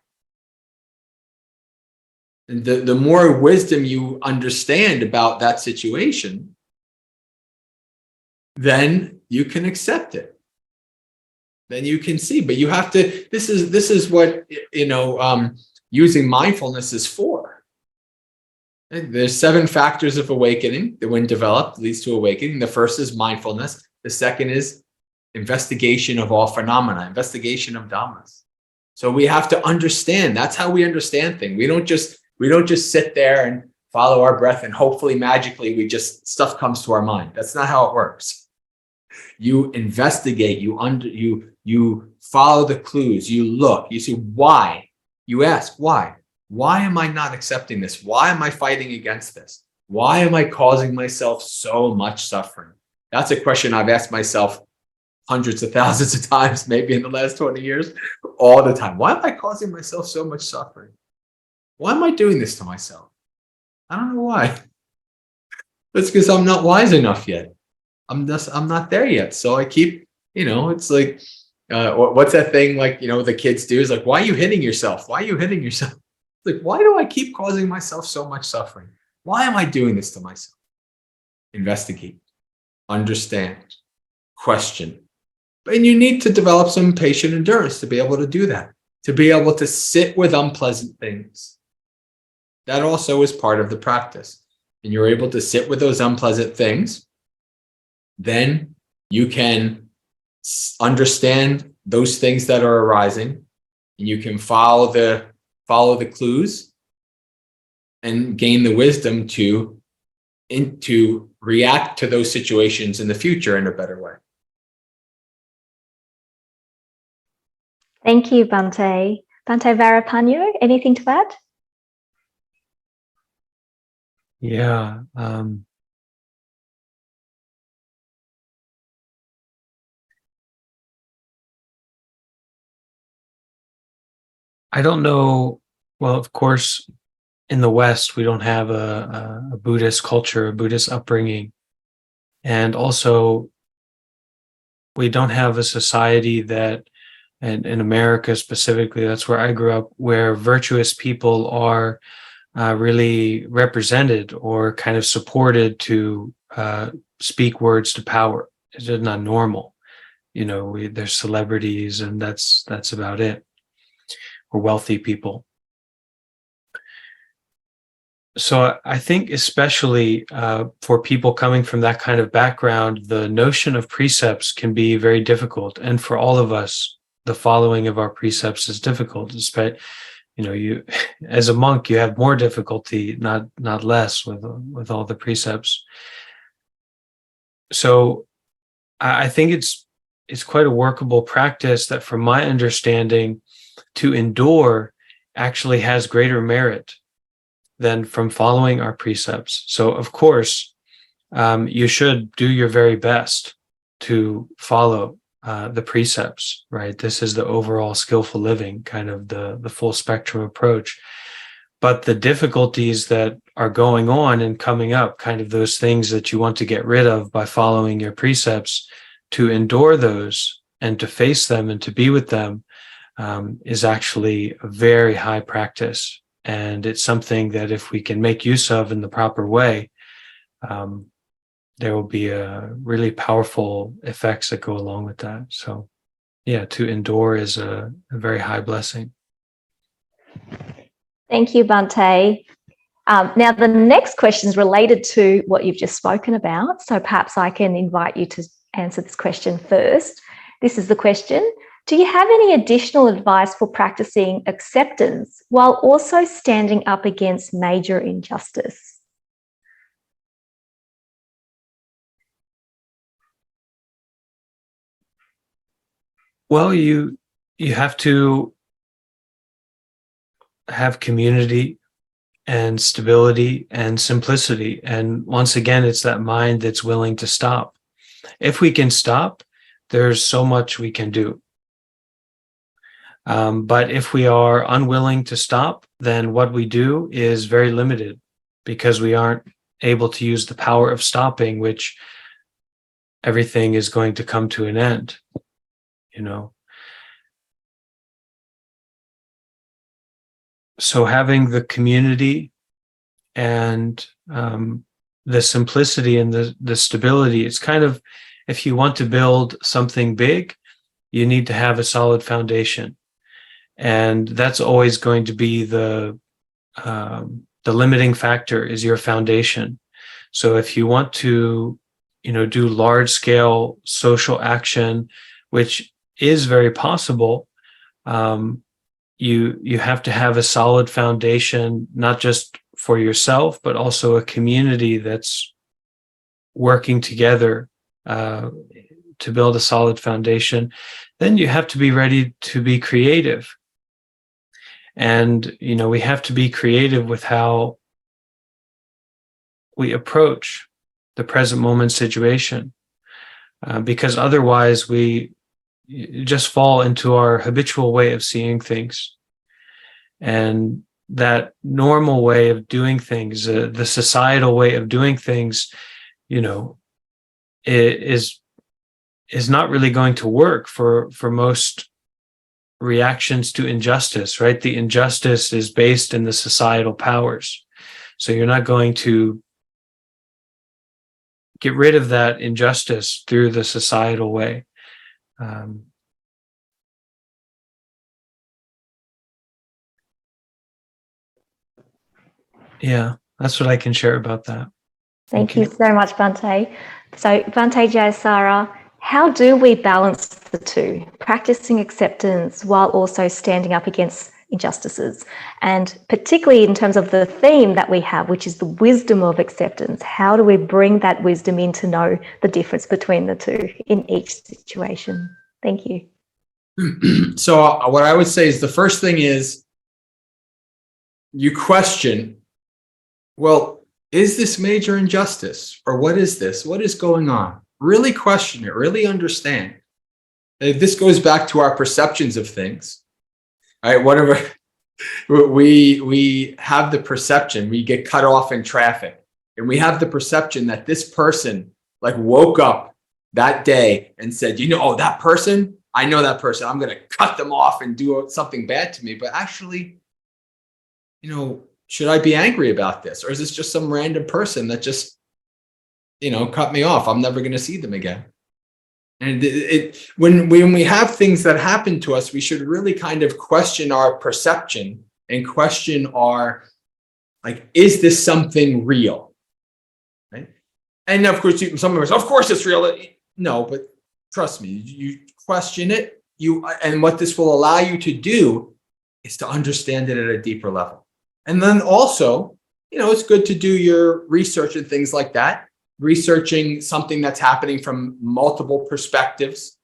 And the more wisdom you understand about that situation, then you can accept it. Then you can see. But you have to, this is what, using mindfulness is for. There's 7 factors of awakening that, when developed, leads to awakening. The first is mindfulness. The second is investigation of all phenomena, investigation of Dhammas. So we have to understand. That's how we understand things. We don't just sit there and follow our breath and hopefully magically stuff comes to our mind. That's not how it works. You investigate. You follow the clues. You look. You see why. You ask why. Why am I not accepting this? Why am I fighting against this? Why am I causing myself so much suffering? That's a question I've asked myself hundreds of thousands of times, maybe in the last 20 years, all the time. Why am I causing myself so much suffering? Why am I doing this to myself? I don't know why. It's because I'm not wise enough yet. I'm not there yet. So I keep, it's like, what's that thing like, the kids do is like, why are you hitting yourself? Why are you hitting yourself? Like, why do I keep causing myself so much suffering? Why am I doing this to myself? Investigate, understand, question. And you need to develop some patient endurance to be able to do that, to be able to sit with unpleasant things. That also is part of the practice. And you're able to sit with those unpleasant things, then you can understand those things that are arising, and you can follow the clues and gain the wisdom to react to those situations in the future in a better way. Thank you, Bhante. Bhante Varapanyo, anything to add? Yeah. I don't know. Well, of course, in the West, we don't have a Buddhist culture, a Buddhist upbringing. And also, we don't have a society that, and in America specifically, that's where I grew up, where virtuous people are really represented or kind of supported to speak words to power. It's just not normal. There's celebrities, and that's about it. Or wealthy people. So I think especially for people coming from that kind of background, the notion of precepts can be very difficult. And for all of us, the following of our precepts is difficult. You, as a monk, you have more difficulty, not less, with all the precepts. So I think it's quite a workable practice that, from my understanding, to endure actually has greater merit than from following our precepts. So, of course, you should do your very best to follow the precepts, right? This is the overall skillful living, kind of the full spectrum approach. But the difficulties that are going on and coming up, kind of those things that you want to get rid of by following your precepts, to endure those and to face them and to be with them, is actually a very high practice. And it's something that if we can make use of in the proper way, there will be really powerful effects that go along with that. So yeah, to endure is a very high blessing. Thank you, Bhante. Now, the next question is related to what you've just spoken about. So perhaps I can invite you to answer this question first. This is the question. Do you have any additional advice for practicing acceptance while also standing up against major injustice? Well, you have to have community and stability and simplicity. And once again, it's that mind that's willing to stop. If we can stop, there's so much we can do. But if we are unwilling to stop, then what we do is very limited, because we aren't able to use the power of stopping, which everything is going to come to an end, you know. So having the community and the simplicity and the stability, it's kind of, if you want to build something big, you need to have a solid foundation. And that's always going to be the limiting factor, is your foundation. So if you want to, do large scale social action, which is very possible, you have to have a solid foundation, not just for yourself, but also a community that's working together to build a solid foundation. Then you have to be ready to be creative. And, we have to be creative with how we approach the present moment situation, because otherwise we just fall into our habitual way of seeing things. And that normal way of doing things, the societal way of doing things, is not really going to work for most reactions to injustice, right? The injustice is based in the societal powers. So you're not going to get rid of that injustice through the societal way. Yeah, that's what I can share about that. Thank you so much, Bhante. So, Bhante Jayasara, how do we balance the two, practicing acceptance while also standing up against injustices? And particularly in terms of the theme that we have, which is the wisdom of acceptance, how do we bring that wisdom in to know the difference between the two in each situation? Thank you. So what I would say is, the first thing is you question, well, is this major injustice, or what is this? What is going on? Really question it, really understand. This goes back to our perceptions of things, right? Whatever we have the perception, we get cut off in traffic, and we have the perception that this person like woke up that day and said, oh, that person, I know that person, I'm going to cut them off and do something bad to me. But actually, should I be angry about this? Or is this just some random person that just, cut me off? I'm never going to see them again. And when we have things that happen to us, we should really kind of question our perception and question is this something real? Right? And of course, some of us, of course it's real. No, but trust me, you question it, and what this will allow you to do is to understand it at a deeper level. And then also, it's good to do your research and things like that, researching something that's happening from multiple perspectives,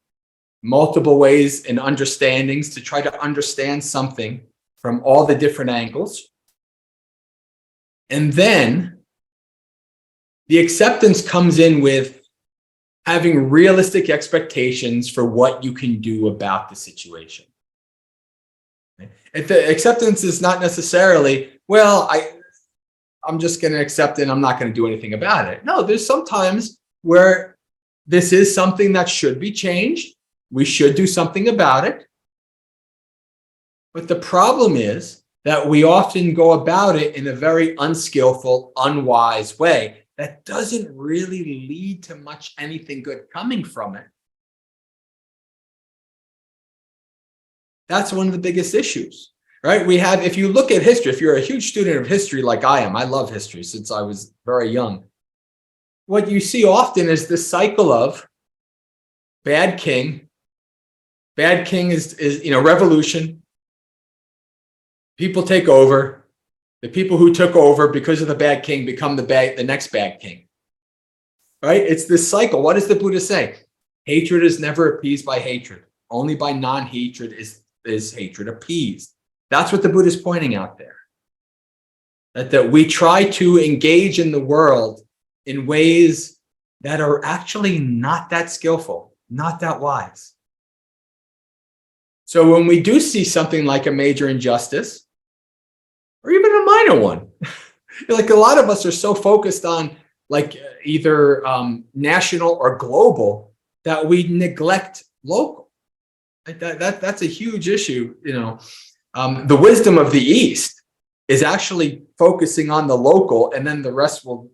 multiple ways and understandings, to try to understand something from all the different angles. And then the acceptance comes in with having realistic expectations for what you can do about the situation. If the acceptance is not necessarily, well, I'm just going to accept it and I'm not going to do anything about it. No, there's some times where this is something that should be changed. We should do something about it. But the problem is that we often go about it in a very unskillful, unwise way that doesn't really lead to much anything good coming from it. That's one of the biggest issues, right? If you look at history, if you're a huge student of history like I am, I love history since I was very young. What you see often is this cycle of bad king. Bad king is revolution. People take over. The people who took over because of the bad king become the next bad king, right? It's this cycle. What does the Buddha say? Hatred is never appeased by hatred. Only by non-hatred is hatred appeased. That's what the Buddha is pointing out there. That we try to engage in the world in ways that are actually not that skillful, not that wise. So when we do see something like a major injustice, or even a minor one, like a lot of us are so focused on like either national or global that we neglect local. Like that's a huge issue. The wisdom of the East is actually focusing on the local, and then the rest will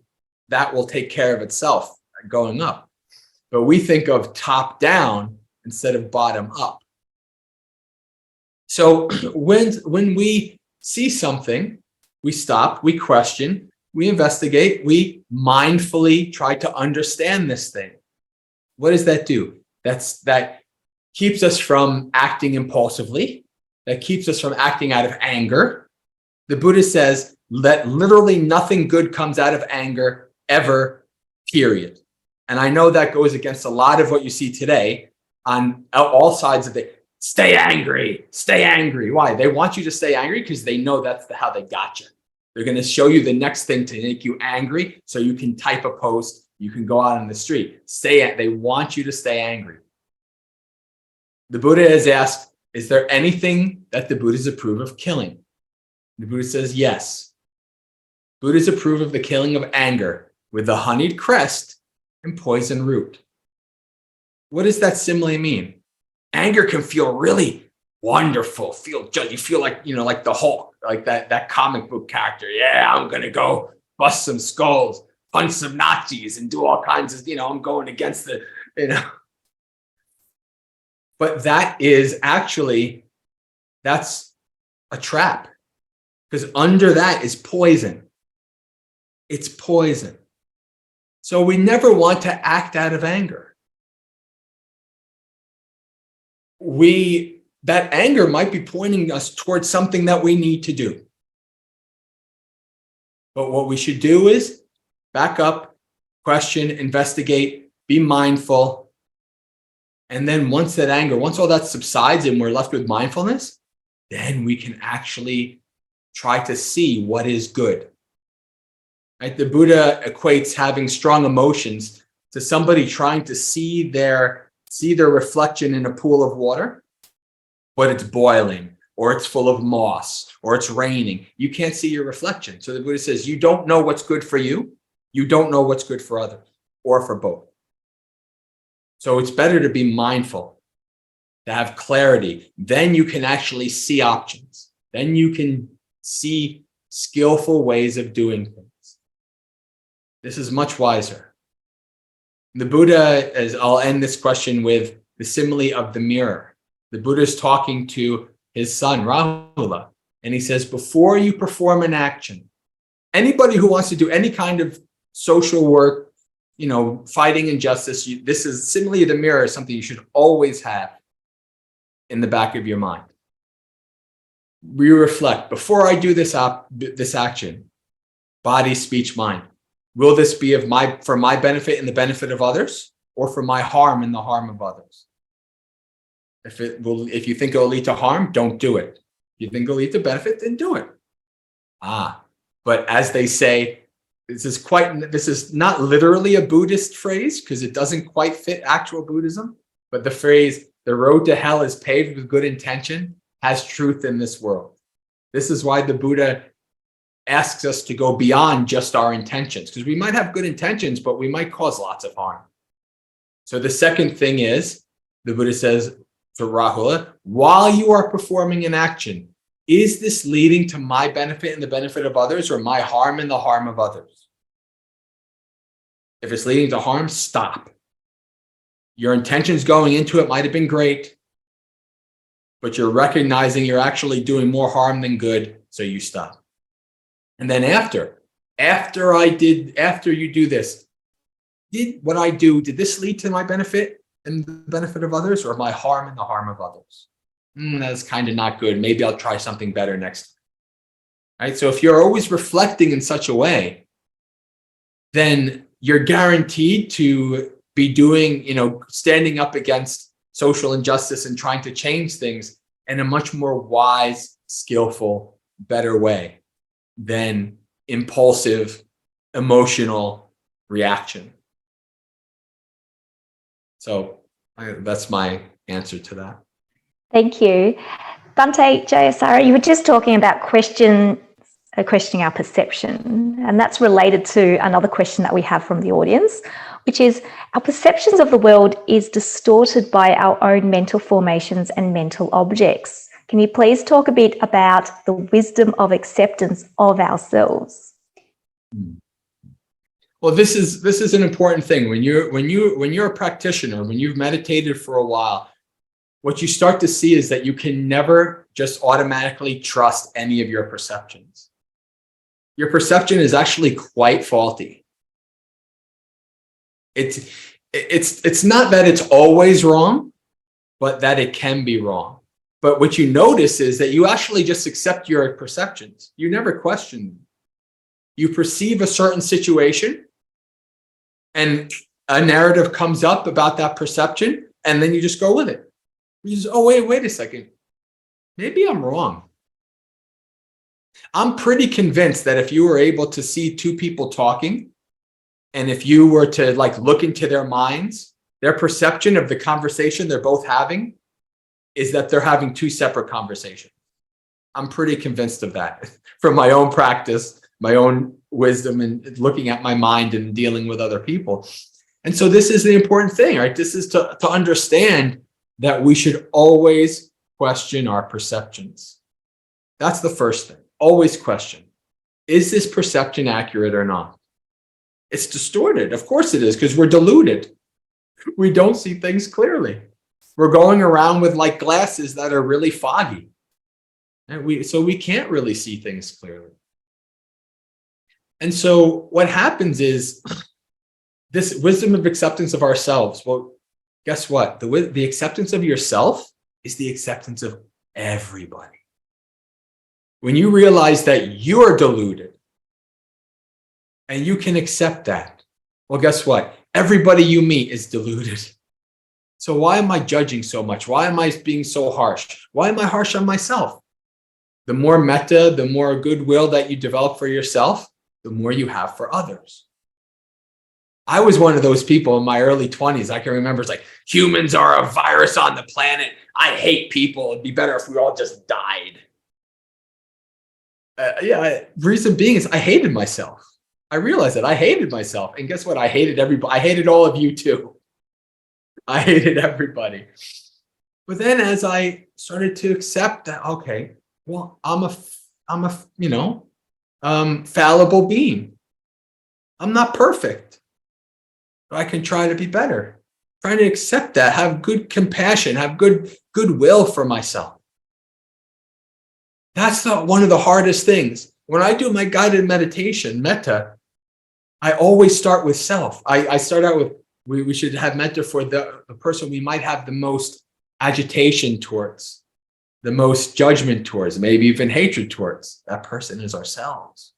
take care of itself going up. But we think of top down instead of bottom up. So when we see something, we stop, we question, we investigate, we mindfully try to understand this thing. What does that do? That keeps us from acting impulsively. That keeps us from acting out of anger. The Buddha says that literally nothing good comes out of anger ever, period. And I know that goes against a lot of what you see today on all sides of it. Stay angry, stay angry. Why? They want you to stay angry because they know that's how they got you. They're going to show you the next thing to make you angry so you can type a post, you can go out on the street. They want you to stay angry. The Buddha has asked, is there anything that the Buddhas approve of killing? The Buddha says yes. Buddhas approve of the killing of anger with the honeyed crest and poison root. What does that simile mean? Anger can feel really wonderful. You feel like, like the Hulk, like that comic book character. Yeah, I'm going to go bust some skulls, punch some Nazis, and do all kinds of, I'm going against the. But that is actually, that's a trap, because under that is poison. It's poison. So we never want to act out of anger. That anger might be pointing us towards something that we need to do. But what we should do is back up, question, investigate, be mindful. And then once all that subsides and we're left with mindfulness, then we can actually try to see what is good. Right? The Buddha equates having strong emotions to somebody trying to see their reflection in a pool of water, but it's boiling, or it's full of moss, or it's raining. You can't see your reflection. So the Buddha says, you don't know what's good for you. You don't know what's good for others, or for both. So it's better to be mindful, to have clarity. Then you can actually see options. Then you can see skillful ways of doing things. This is much wiser. The Buddha, as I'll end this question with the simile of the mirror. The Buddha is talking to his son, Rahula, and he says, before you perform an action, anybody who wants to do any kind of social work, fighting injustice, this is simile of the mirror is something you should always have in the back of your mind. We reflect, before I do this action, body, speech, mind. Will this be for my benefit and the benefit of others, or for my harm and the harm of others? If you think it will lead to harm, don't do it. If you think it will lead to benefit, then do it. But as they say, this is not literally a Buddhist phrase because it doesn't quite fit actual Buddhism, but the phrase, the road to hell is paved with good intention, has truth in this world. This is why the Buddha asks us to go beyond just our intentions, because we might have good intentions, but we might cause lots of harm. So the second thing is, the Buddha says to Rahula, while you are performing an action, is this leading to my benefit and the benefit of others, or my harm and the harm of others? If it's leading to harm, stop. Your intentions going into it might have been great, but you're recognizing you're actually doing more harm than good, so you stop. And then after you do this, did this lead to my benefit and the benefit of others, or my harm and the harm of others? That's kind of not good. Maybe I'll try something better next time. Right? So if you're always reflecting in such a way, then you're guaranteed to be doing, standing up against social injustice and trying to change things in a much more wise, skillful, better way than impulsive, emotional reaction. So that's my answer to that. Thank you. Bhante Jayasara, you were just talking about questioning our perception, and that's related to another question that we have from the audience, which is our perceptions of the world is distorted by our own mental formations and mental objects. Can you please talk a bit about the wisdom of acceptance of ourselves? Well, this is an important thing. When you're a practitioner, when you've meditated for a while, what you start to see is that you can never just automatically trust any of your perceptions. Your perception is actually quite faulty. It's not that it's always wrong, but that it can be wrong. But what you notice is that you actually just accept your perceptions. You never question them. You perceive a certain situation, and a narrative comes up about that perception, and then you just go with it. You just, oh, wait a second. Maybe I'm wrong. I'm pretty convinced that if you were able to see two people talking, and if you were to look into their minds, their perception of the conversation they're both having is that they're having two separate conversations. I'm pretty convinced of that from my own practice, my own wisdom, and looking at my mind and dealing with other people. And so this is the important thing, right? This is to understand that we should always question our perceptions. That's the first thing. Always question. Is this perception accurate or not? It's distorted. Of course it is, because we're deluded. We don't see things clearly. We're going around with glasses that are really foggy. And so we can't really see things clearly. And so what happens is this wisdom of acceptance of ourselves. Well, guess what? The acceptance of yourself is the acceptance of everybody. When you realize that you're deluded and you can accept that, well, guess what? Everybody you meet is deluded. So why am I judging so much? Why am I being so harsh? Why am I harsh on myself? The more metta, the more goodwill that you develop for yourself, the more you have for others. I was one of those people in my early 20s. I can remember it's humans are a virus on the planet. I hate people. It'd be better if we all just died. Reason being is I hated myself. I realized that I hated myself. And guess what? I hated everybody. I hated all of you too. I hated everybody. But then as I started to accept that, okay, well, I'm a fallible being. I'm not perfect. But I can try to be better. Trying to accept that, have good compassion, have goodwill for myself. That's one of the hardest things. When I do my guided meditation, metta, I always start with self. I start out with, we should have metta for the person we might have the most agitation towards, the most judgment towards, maybe even hatred towards. That person is ourselves.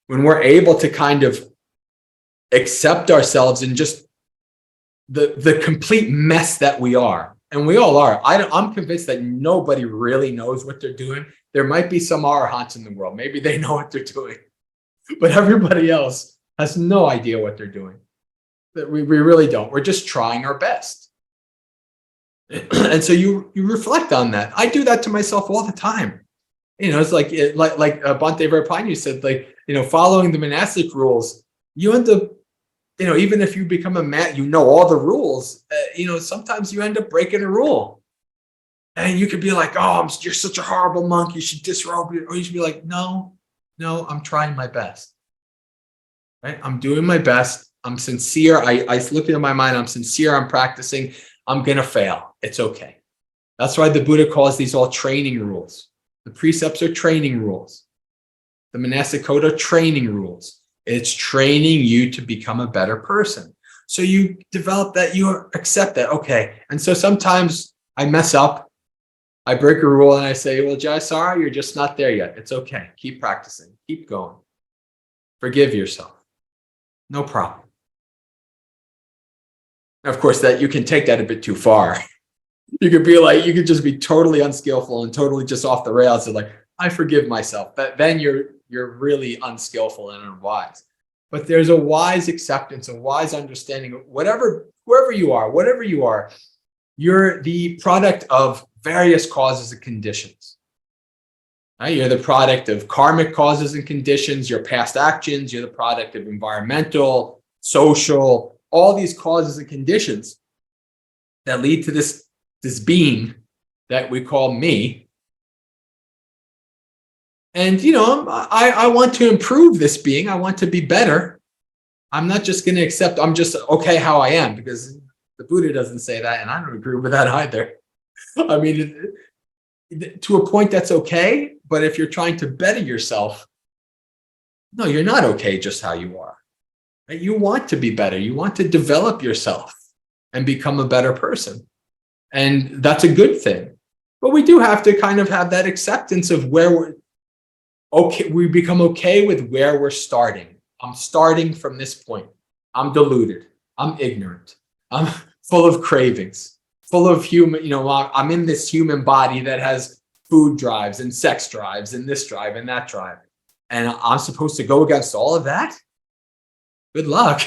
When we're able to kind of accept ourselves in just the complete mess that we are, and we all are. I'm convinced that nobody really knows what they're doing. There might be some arahants in the world. Maybe they know what they're doing. But everybody else has no idea what they're doing. We really don't. We're just trying our best. And so you reflect on that. I do that to myself all the time. It's like Bhante Gunaratana said, following the monastic rules, you end up, even if you become a man, all the rules, sometimes you end up breaking a rule. And you could be like, oh, you're such a horrible monk. You should disrobe. Or you should be like, no, I'm trying my best. Right? I'm doing my best. I'm sincere. I look into my mind. I'm sincere. I'm practicing. I'm going to fail. It's okay. That's why the Buddha calls these all training rules. The precepts are training rules. The monastic code are training rules. It's training you to become a better person. So you develop that, you accept that. Okay. And so sometimes I mess up. I break a rule and I say, well, Jayasara, you're just not there yet. It's okay. Keep practicing. Keep going. Forgive yourself. No problem. Of course, that you can take that a bit too far. You could just be totally unskillful and totally just off the rails. And I forgive myself. Then you're really unskillful and unwise. But there's a wise acceptance, a wise understanding of whoever you are, whatever you are. You're the product of various causes and conditions. Right? You're the product of karmic causes and conditions, your past actions. You're the product of environmental, social, all these causes and conditions that lead to this being that we call me. And, I want to improve this being. I want to be better. I'm not just going to accept, I'm just okay how I am, because the Buddha doesn't say that, and I don't agree with that either. I mean, to a point that's okay, but if you're trying to better yourself, no, you're not okay just how you are. Right? You want to be better. You want to develop yourself and become a better person. And that's a good thing. But we do have to kind of have that acceptance of where we're okay. We become okay with where we're starting. I'm starting from this point. I'm deluded. I'm ignorant. I'm full of cravings, full of human, I'm in this human body that has food drives and sex drives and this drive and that drive. And I'm supposed to go against all of that? Good luck.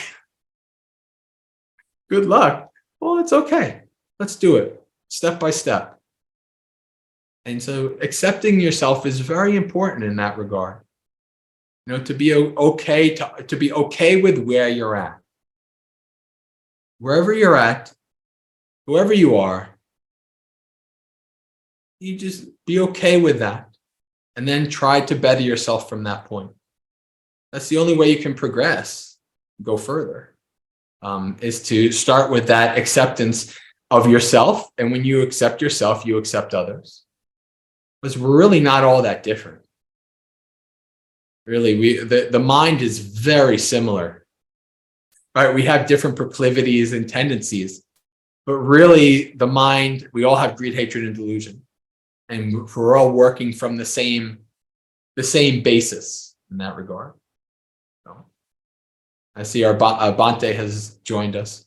Good luck. Well, it's okay. Let's do it step by step. And so accepting yourself is very important in that regard. To be okay, to be okay with where you're at. Wherever you're at, whoever you are, you just be okay with that. And then try to better yourself from that point. That's the only way you can progress, go further, is to start with that acceptance of yourself. And when you accept yourself, you accept others. Because we're really not all that different. Really, the mind is very similar. Right? We have different proclivities and tendencies. But really, the mind, we all have greed, hatred, and delusion. And we're all working from the same basis in that regard. So, I see our Bhante has joined us.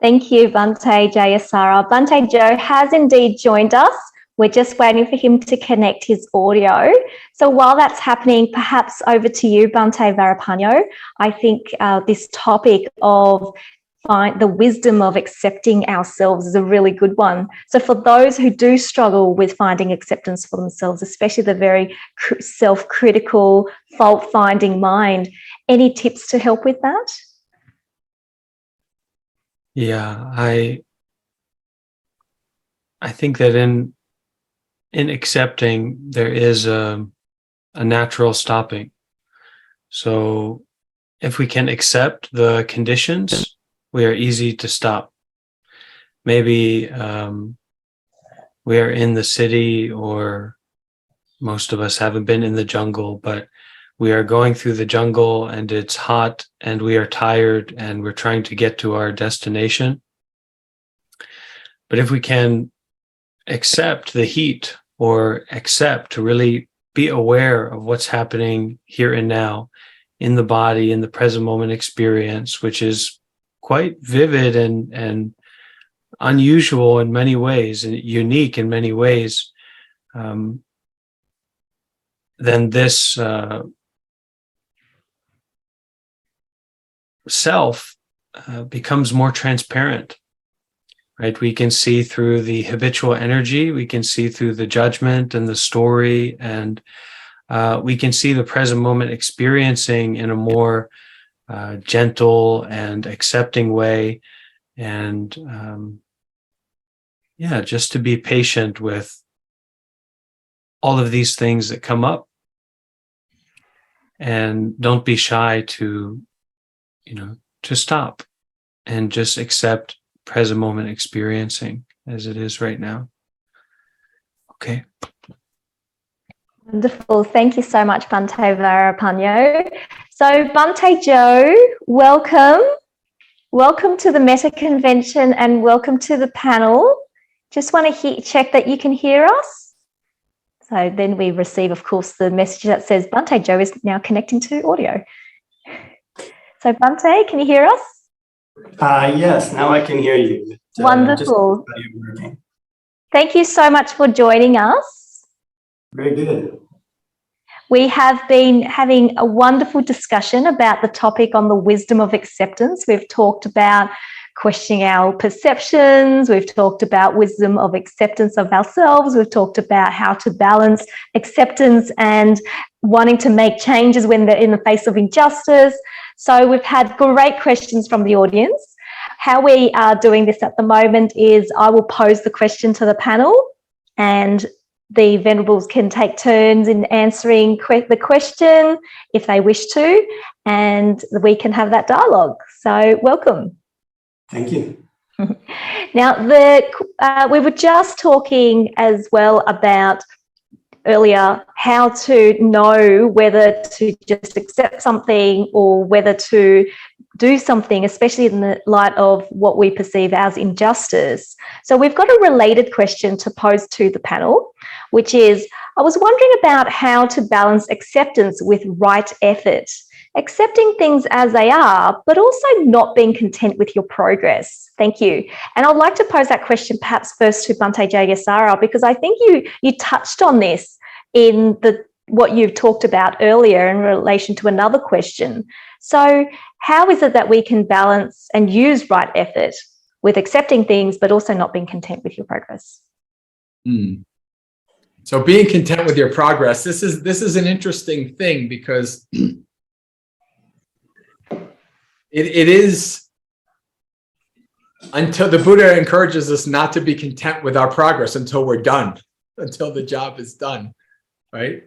Thank you, Bhante Jayasara. Bhante Joe has indeed joined us. We're just waiting for him to connect his audio. So while that's happening, perhaps over to you, Bhante Varapanyo. I think this topic of the wisdom of accepting ourselves is a really good one. So for those who do struggle with finding acceptance for themselves, especially the very self-critical, fault-finding mind, any tips to help with that? Yeah, I think that in accepting, there is a natural stopping. So if we can accept the conditions, we are easy to stop. Maybe we are in the city, or most of us haven't been in the jungle, but we are going through the jungle and it's hot and we are tired and we're trying to get to our destination. But if we can accept the heat, or accept to really be aware of what's happening here and now in the body, in the present moment experience, which is quite vivid and unusual in many ways and unique in many ways, then this self becomes more transparent. Right? We can see through the habitual energy, we can see through the judgment and the story, and we can see the present moment experiencing in a more gentle and accepting way. And just to be patient with all of these things that come up. And don't be shy to stop and just accept present moment experiencing as it is right now. Okay. Wonderful. Thank you so much, Bhante Varapanyo. So Bhante Joe, welcome. Welcome to the Metta Convention and welcome to the panel. Just want to check that you can hear us. So then we receive, of course, the message that says Bhante Joe is now connecting to audio. So Bhante, can you hear us? Yes, now I can hear you. Wonderful. Thank you so much for joining us. Very good. We have been having a wonderful discussion about the topic on the wisdom of acceptance. We've talked about questioning our perceptions. We've talked about wisdom of acceptance of ourselves. We've talked about how to balance acceptance and wanting to make changes when they're in the face of injustice. So we've had great questions from the audience. How we are doing this at the moment is I will pose the question to the panel, and the Venerables can take turns in answering the question if they wish to, and we can have that dialogue. So welcome. Thank you. Now, we were just talking as well about earlier how to know whether to just accept something or whether to do something, especially in the light of what we perceive as injustice. So we've got a related question to pose to the panel, which is, I was wondering about how to balance acceptance with right effort, accepting things as they are, but also not being content with your progress. Thank you. And I'd like to pose that question perhaps first to Bhante J, because I think you touched on this in what you've talked about earlier in relation to another question. So how is it that we can balance and use right effort with accepting things, but also not being content with your progress? So being content with your progress, this is an interesting thing, because it is, until the Buddha encourages us not to be content with our progress until we're done, until the job is done, right?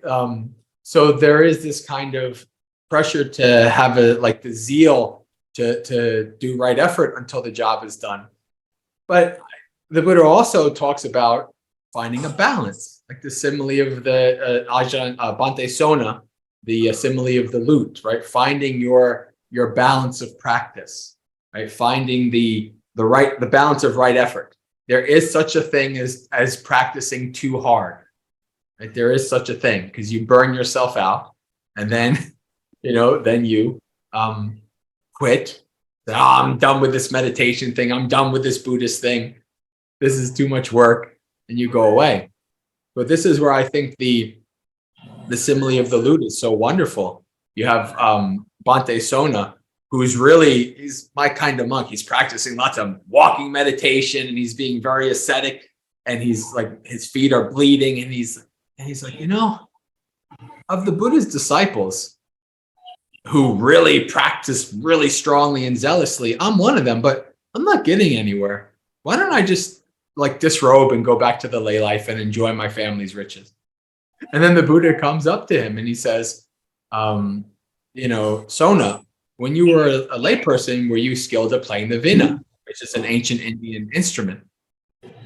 So there is this kind of pressure to have the zeal to do right effort until the job is done. But the Buddha also talks about finding a balance, like the simile of the Bhante Sona, the simile of the lute, right? Finding your balance of practice, right? Finding the balance of right effort. There is such a thing as practicing too hard, right? There is such a thing, because you burn yourself out, and then then you quit. I'm done with this meditation thing. I'm done with this Buddhist thing. This is too much work, and you go away. But this is where I think the simile of the lute is so wonderful. You have Bhante Sona, he's my kind of monk. He's practicing lots of walking meditation, and he's being very ascetic, and he's like, his feet are bleeding, and he's like, of the Buddha's disciples who really practice really strongly and zealously, I'm one of them, but I'm not getting anywhere. Why don't I just disrobe and go back to the lay life and enjoy my family's riches? And then the Buddha comes up to him and he says, Sona, when you were a layperson, were you skilled at playing the vina, which is an ancient Indian instrument,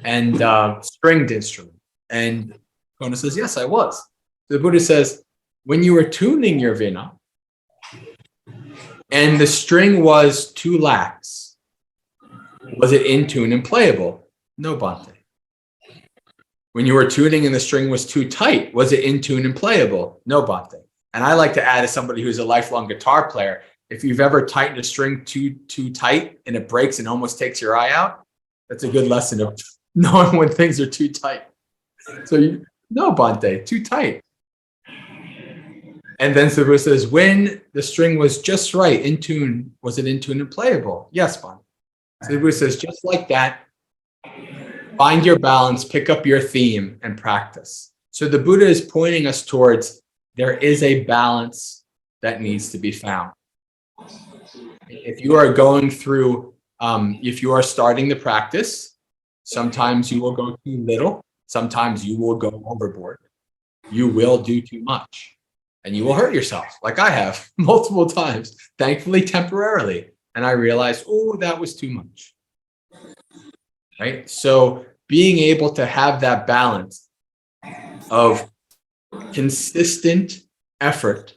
and stringed instrument? And Sona says, yes, I was. The Buddha says, when you were tuning your vina and the string was too lax, was it in tune and playable? No, Bhante. When you were tuning and the string was too tight, was it in tune and playable? No, Bhante. And I like to add, as somebody who's a lifelong guitar player, if you've ever tightened a string too tight and it breaks and almost takes your eye out, that's a good lesson of knowing when things are too tight. So no, Bhante, too tight. And then the Buddha says, when the string was just right, in tune, was it in tune and playable? Yes, Bhante. So the Buddha says, just like that, find your balance, pick up your theme, and practice. So the Buddha is pointing us towards, there is a balance that needs to be found. If you are going through, if you are starting the practice, sometimes you will go too little, sometimes you will go overboard. You will do too much, and you will hurt yourself, like I have multiple times, thankfully temporarily. And I realized, oh, that was too much. Right? So being able to have that balance of consistent effort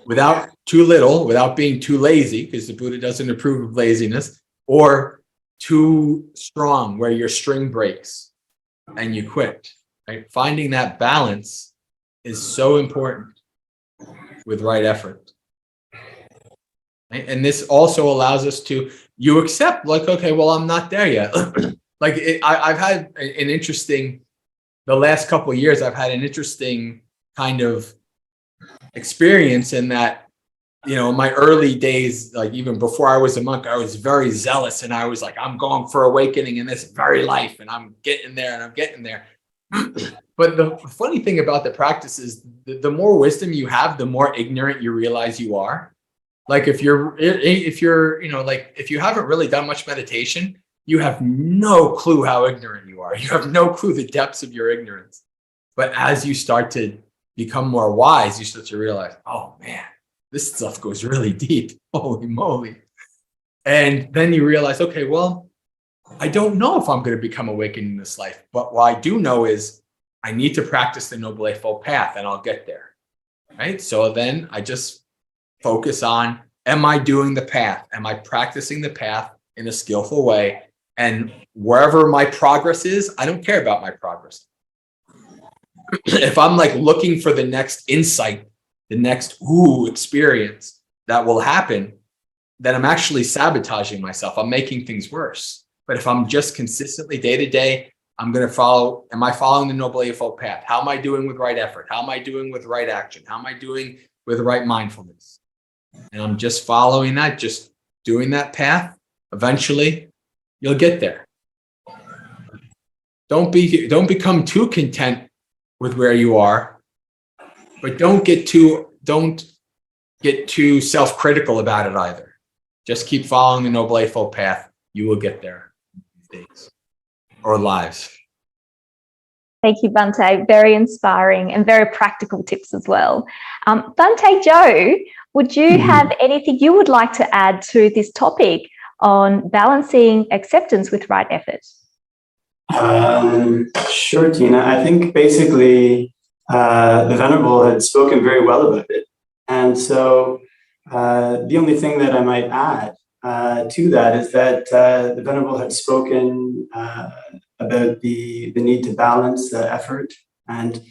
without too little, without being too lazy, because the Buddha doesn't approve of laziness, or too strong where your string breaks and you quit. Right? Finding that balance is so important with right effort. Right? And this also allows us to, you accept, like, okay, well, I'm not there yet. I've had an interesting, the last couple of years, I've had an interesting kind of experience in that in my early days, like even before I was a monk, I was very zealous, and I was like, I'm going for awakening in this very life, and I'm getting there, and I'm getting there. But the funny thing about the practice is the more wisdom you have, the more ignorant you realize you are. Like if you haven't really done much meditation, you have no clue how ignorant you are. You have no clue the depths of your ignorance. But as you start to become more wise, you start to realize, oh man, this stuff goes really deep. Holy moly. And then you realize, okay, well, I don't know if I'm going to become awakened in this life, but what I do know is I need to practice the Noble Eightfold Path, and I'll get there. Right? So then I just focus on, am I doing the path? Am I practicing the path in a skillful way? And wherever my progress is, I don't care about my progress. If I'm like looking for the next insight, the next experience that will happen, then I'm actually sabotaging myself. I'm making things worse. But if I'm just consistently day to day, I'm going to follow, am I following the Noble Eightfold Path? How am I doing with right effort? How am I doing with right action? How am I doing with right mindfulness? And I'm just following that, just doing that path. Eventually, you'll get there. Don't become too content with where you are, but don't get too self-critical about it either. Just keep following the Noble Eightfold Path. You will get there. Days or lives. Thank you, Bhante. Very inspiring and very practical tips as well. Bhante Joe, would you have anything you would like to add to this topic on balancing acceptance with right effort? Sure, Tina. I think basically the Venerable had spoken very well about it. And so the only thing that I might add to that is that the Venerable had spoken about the need to balance the effort. And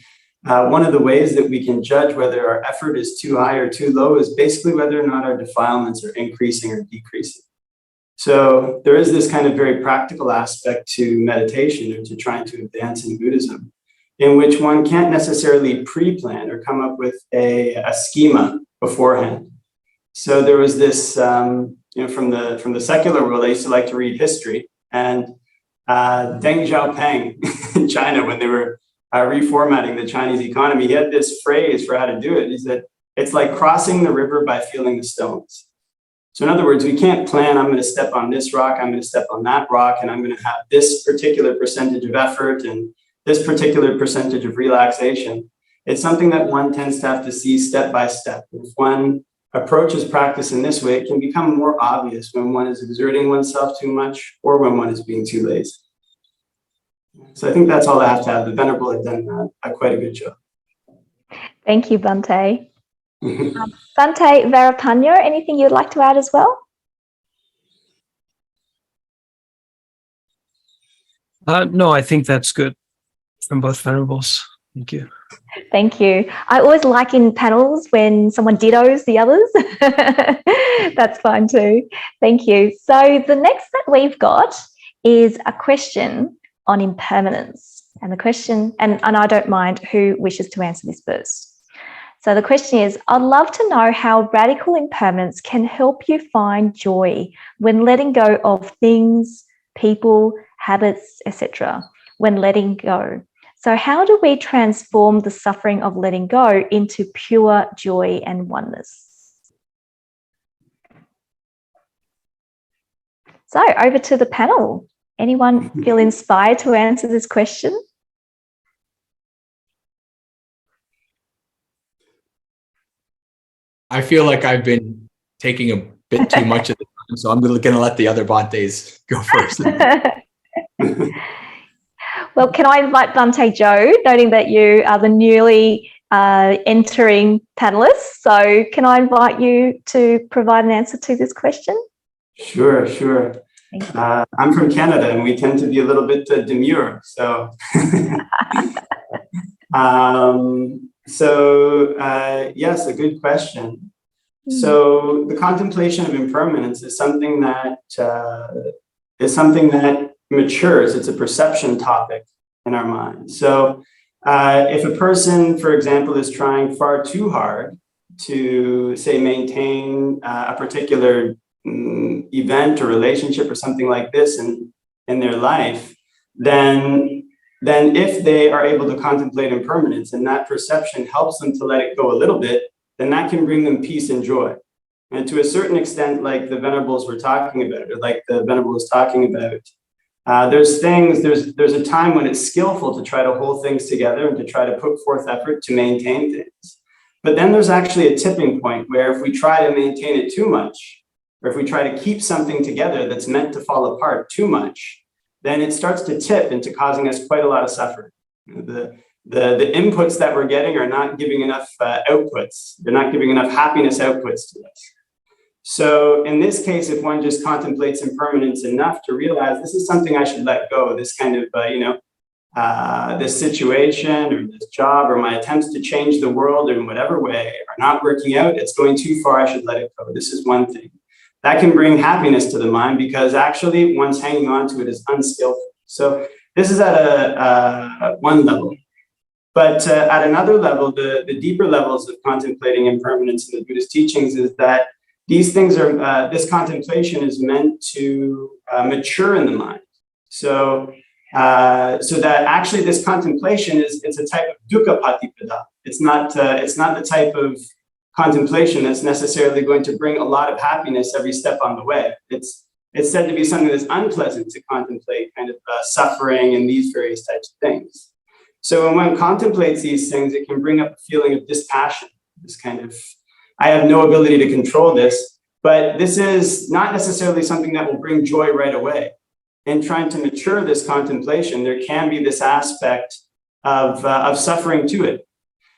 one of the ways that we can judge whether our effort is too high or too low is basically whether or not our defilements are increasing or decreasing. So there is this kind of very practical aspect to meditation or to trying to advance in Buddhism, in which one can't necessarily pre-plan or come up with a schema beforehand. So there was this, from the secular world, I used to like to read history, and Deng Xiaoping in China, when they were reformatting the Chinese economy, he had this phrase for how to do it. He said, it's like crossing the river by feeling the stones. So in other words, we can't plan, I'm going to step on this rock, I'm going to step on that rock, and I'm going to have this particular percentage of effort and this particular percentage of relaxation. It's something that one tends to have to see step by step. If one approaches practice in this way, it can become more obvious when one is exerting oneself too much or when one is being too lazy. So I think that's all I have to add. The Venerable had done quite a good job. Thank you, Bhante. Bhante Gunaratana, anything you'd like to add as well? No, I think that's good from both Venerables. Thank you. Thank you. I always like in panels when someone dittos the others. That's fine too. Thank you. So the next that we've got is a question on impermanence. And the question, and I don't mind who wishes to answer this first. So the question is, I'd love to know how radical impermanence can help you find joy when letting go of things, people, habits, etc. when letting go. So how do we transform the suffering of letting go into pure joy and oneness? So over to the panel. Anyone feel inspired to answer this question? I feel like I've been taking a bit too much of the time, so I'm going to let the other Bhantes go first. Well, can I invite Bhante Joe, noting that you are the newly entering panelist. So can I invite you to provide an answer to this question? Sure. I'm from Canada, and we tend to be a little bit demure. So, yes, a good question. So the contemplation of impermanence is something that matures. It's a perception topic in our mind. So if a person, for example, is trying far too hard to say maintain a particular event or relationship or something like this in their life, then if they are able to contemplate impermanence and that perception helps them to let it go a little bit, then that can bring them peace and joy. And to a certain extent, like the Venerables were talking about, or like the Venerable was talking about, there's a time when it's skillful to try to hold things together and to try to put forth effort to maintain things. But then there's actually a tipping point where if we try to maintain it too much, or if we try to keep something together that's meant to fall apart too much, then it starts to tip into causing us quite a lot of suffering. The inputs that we're getting are not giving enough outputs. They're not giving enough happiness outputs to us. So in this case, if one just contemplates impermanence enough to realize this is something I should let go, this kind of, this situation or this job or my attempts to change the world in whatever way are not working out, it's going too far, I should let it go. This is one thing. That can bring happiness to the mind because actually one's hanging on to it is unskillful. So this is at one level. But at another level, the deeper levels of contemplating impermanence in the Buddhist teachings is that these things are, this contemplation is meant to mature in the mind. So that actually this contemplation it's a type of dukkha patipada. It's not the type of contemplation that's necessarily going to bring a lot of happiness every step on the way. It's said to be something that's unpleasant to contemplate, kind of suffering and these various types of things. So when one contemplates these things, it can bring up a feeling of dispassion, this kind of, I have no ability to control this, but this is not necessarily something that will bring joy right away. In trying to mature this contemplation, there can be this aspect of suffering to it.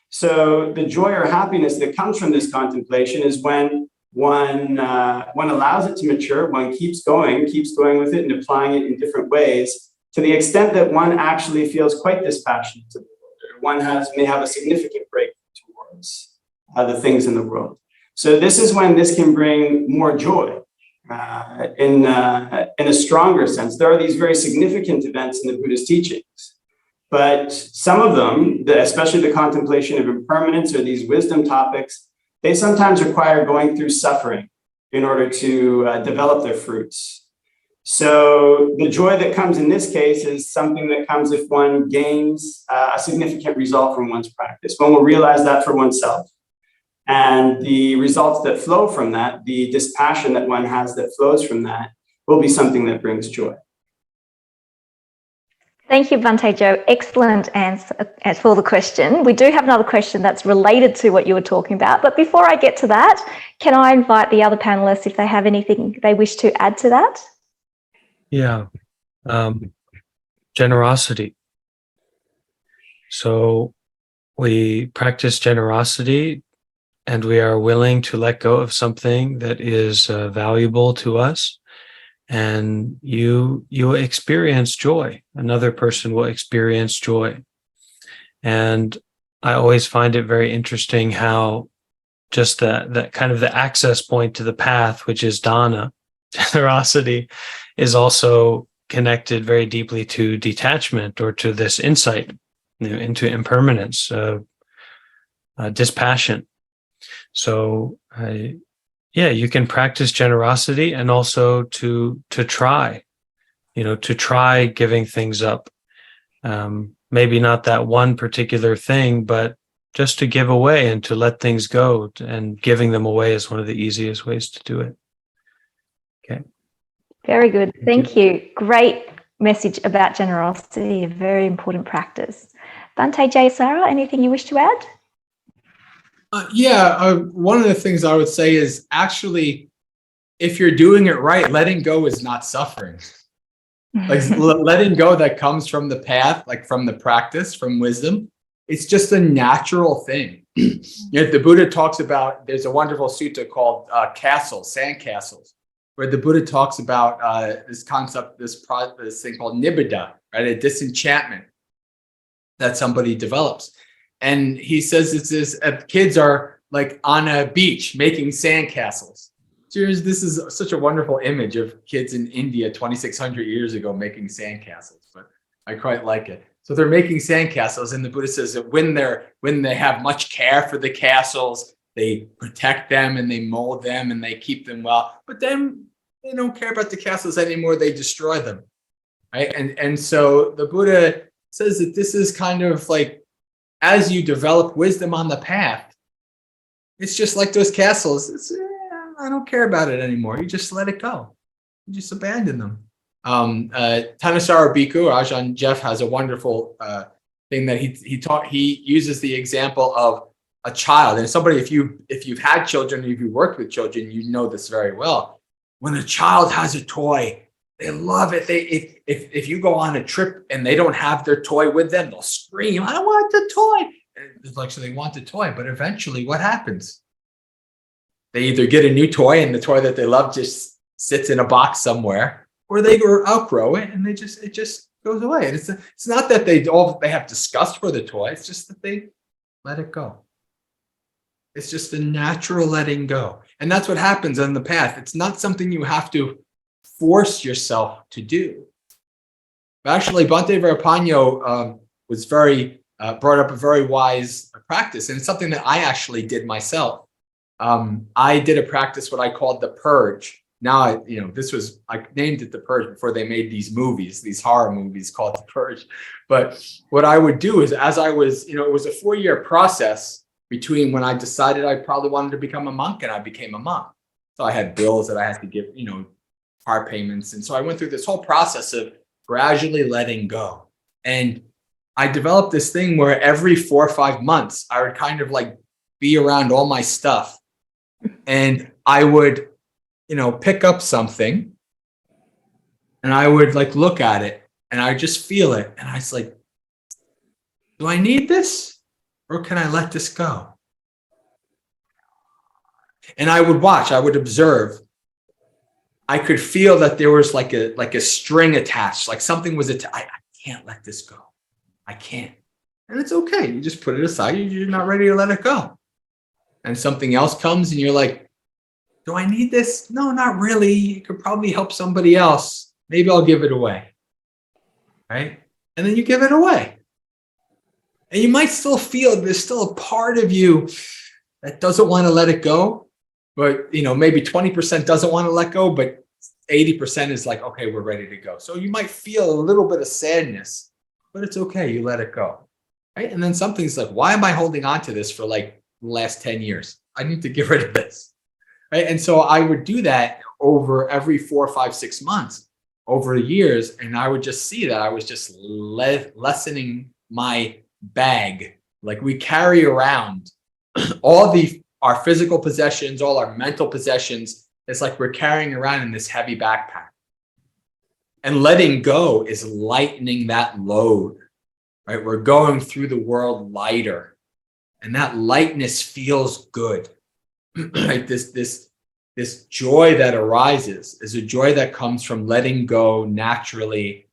So the joy or happiness that comes from this contemplation is when one allows it to mature, one keeps going with it and applying it in different ways to the extent that one actually feels quite dispassionate to the world, or one may have a significant break towards the things in the world. So this is when this can bring more joy in a stronger sense. There are these very significant events in the Buddhist teachings. But some of them, especially the contemplation of impermanence or these wisdom topics, they sometimes require going through suffering in order to develop their fruits. So the joy that comes in this case is something that comes if one gains a significant result from one's practice. One will realize that for oneself. And the results that flow from that, the dispassion that one has that flows from that, will be something that brings joy. Thank you, Bhante J. Excellent answer for the question. We do have another question that's related to what you were talking about. But before I get to that, can I invite the other panelists if they have anything they wish to add to that? Yeah. Generosity. So we practice generosity and we are willing to let go of something that is valuable to us. And you experience joy. Another person will experience joy. And I always find it very interesting how just that kind of the access point to the path, which is dana, generosity, is also connected very deeply to detachment or to this insight, into impermanence, dispassion. So you can practice generosity and also to try giving things up. Maybe not that one particular thing, but just to give away and to let things go, and giving them away is one of the easiest ways to do it. Okay. Very good. Thank you. Great message about generosity, a very important practice. Bhante Jayasara, anything you wish to add? One of the things I would say is actually, if you're doing it right, letting go is not suffering. Like letting go that comes from the path, like from the practice, from wisdom, it's just a natural thing. The Buddha talks about, there's a wonderful sutta called sand castles, where the Buddha talks about this concept, this thing called nibbida, right? A disenchantment that somebody develops. And he says it's this, kids are like on a beach making sand castles. So this is such a wonderful image of kids in India 2,600 years ago making sand castles, but I quite like it. So they're making sand castles, and the Buddha says that when they have much care for the castles, they protect them and they mold them and they keep them well, but then they don't care about the castles anymore. They destroy them, right? And so the Buddha says that this is kind of like, as you develop wisdom on the path, it's just like those castles. I don't care about it anymore. You just let it go. You just abandon them. Thanissaro Bhikkhu, Ajahn Jeff, has a wonderful thing that he uses the example of a child. And somebody, if you've had children, if you worked with children, you know this very well. When a child has a toy, they love it. If you go on a trip and they don't have their toy with them, they'll scream, "I want the toy!" It's like, so they want the toy, but eventually, what happens? They either get a new toy and the toy that they love just sits in a box somewhere, or they outgrow it and it just goes away. And it's not that they have disgust for the toy. It's just that they let it go. It's just a natural letting go. And that's what happens on the path. It's not something you have to force yourself to do. But actually, Bhante Gunaratana was brought up a very wise practice. And it's something that I actually did myself. I did a practice, what I called the purge. Now, I named it the purge before they made these movies, these horror movies called the purge. But what I would do is, as I was, it was a 4-year process between when I decided I probably wanted to become a monk and I became a monk. So I had bills that I had to give, car payments. And so I went through this whole process of gradually letting go. And I developed this thing where every 4 or 5 months, I would kind of like be around all my stuff. And I would, pick up something and I would like look at it and I just feel it. And I was like, do I need this? Or can I let this go? And I would watch, I would observe. I could feel that there was like a string attached, like something was attached. I can't let this go. I can't. And it's okay. You just put it aside. You're not ready to let it go. And something else comes and you're like, do I need this? No, not really. It could probably help somebody else. Maybe I'll give it away. Right? And then you give it away. And you might still feel there's still a part of you that doesn't want to let it go. But, maybe 20% doesn't want to let go, but 80% is like, okay, we're ready to go. So you might feel a little bit of sadness, but it's okay. You let it go. Right? And then something's like, why am I holding on to this for like the last 10 years? I need to get rid of this. Right? And so I would do that over every 4, 5, 6 months over the years. And I would just see that I was just lessening my bag. Like we carry around our physical possessions, all our mental possessions. It's like we're carrying around in this heavy backpack. And letting go is lightening that load, right? We're going through the world lighter. And that lightness feels good. Right? This joy that arises is a joy that comes from letting go naturally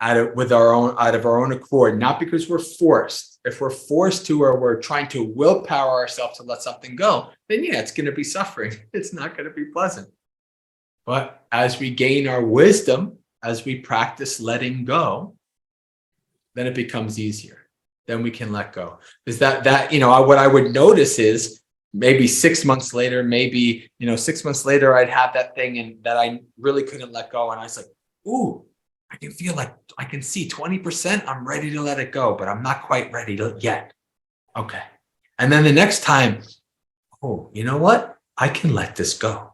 out of our own accord, not because we're forced. If we're forced to, or we're trying to willpower ourselves to let something go, then yeah, it's going to be suffering. It's not going to be pleasant. But as we gain our wisdom, as we practice letting go, then it becomes easier. Then we can let go. Because what I would notice is maybe 6 months later, 6 months later, I'd have that thing and that I really couldn't let go. And I was like, ooh, I can feel like I can see 20%. I'm ready to let it go, but I'm not quite ready yet. Okay. And then the next time, oh, you know what? I can let this go.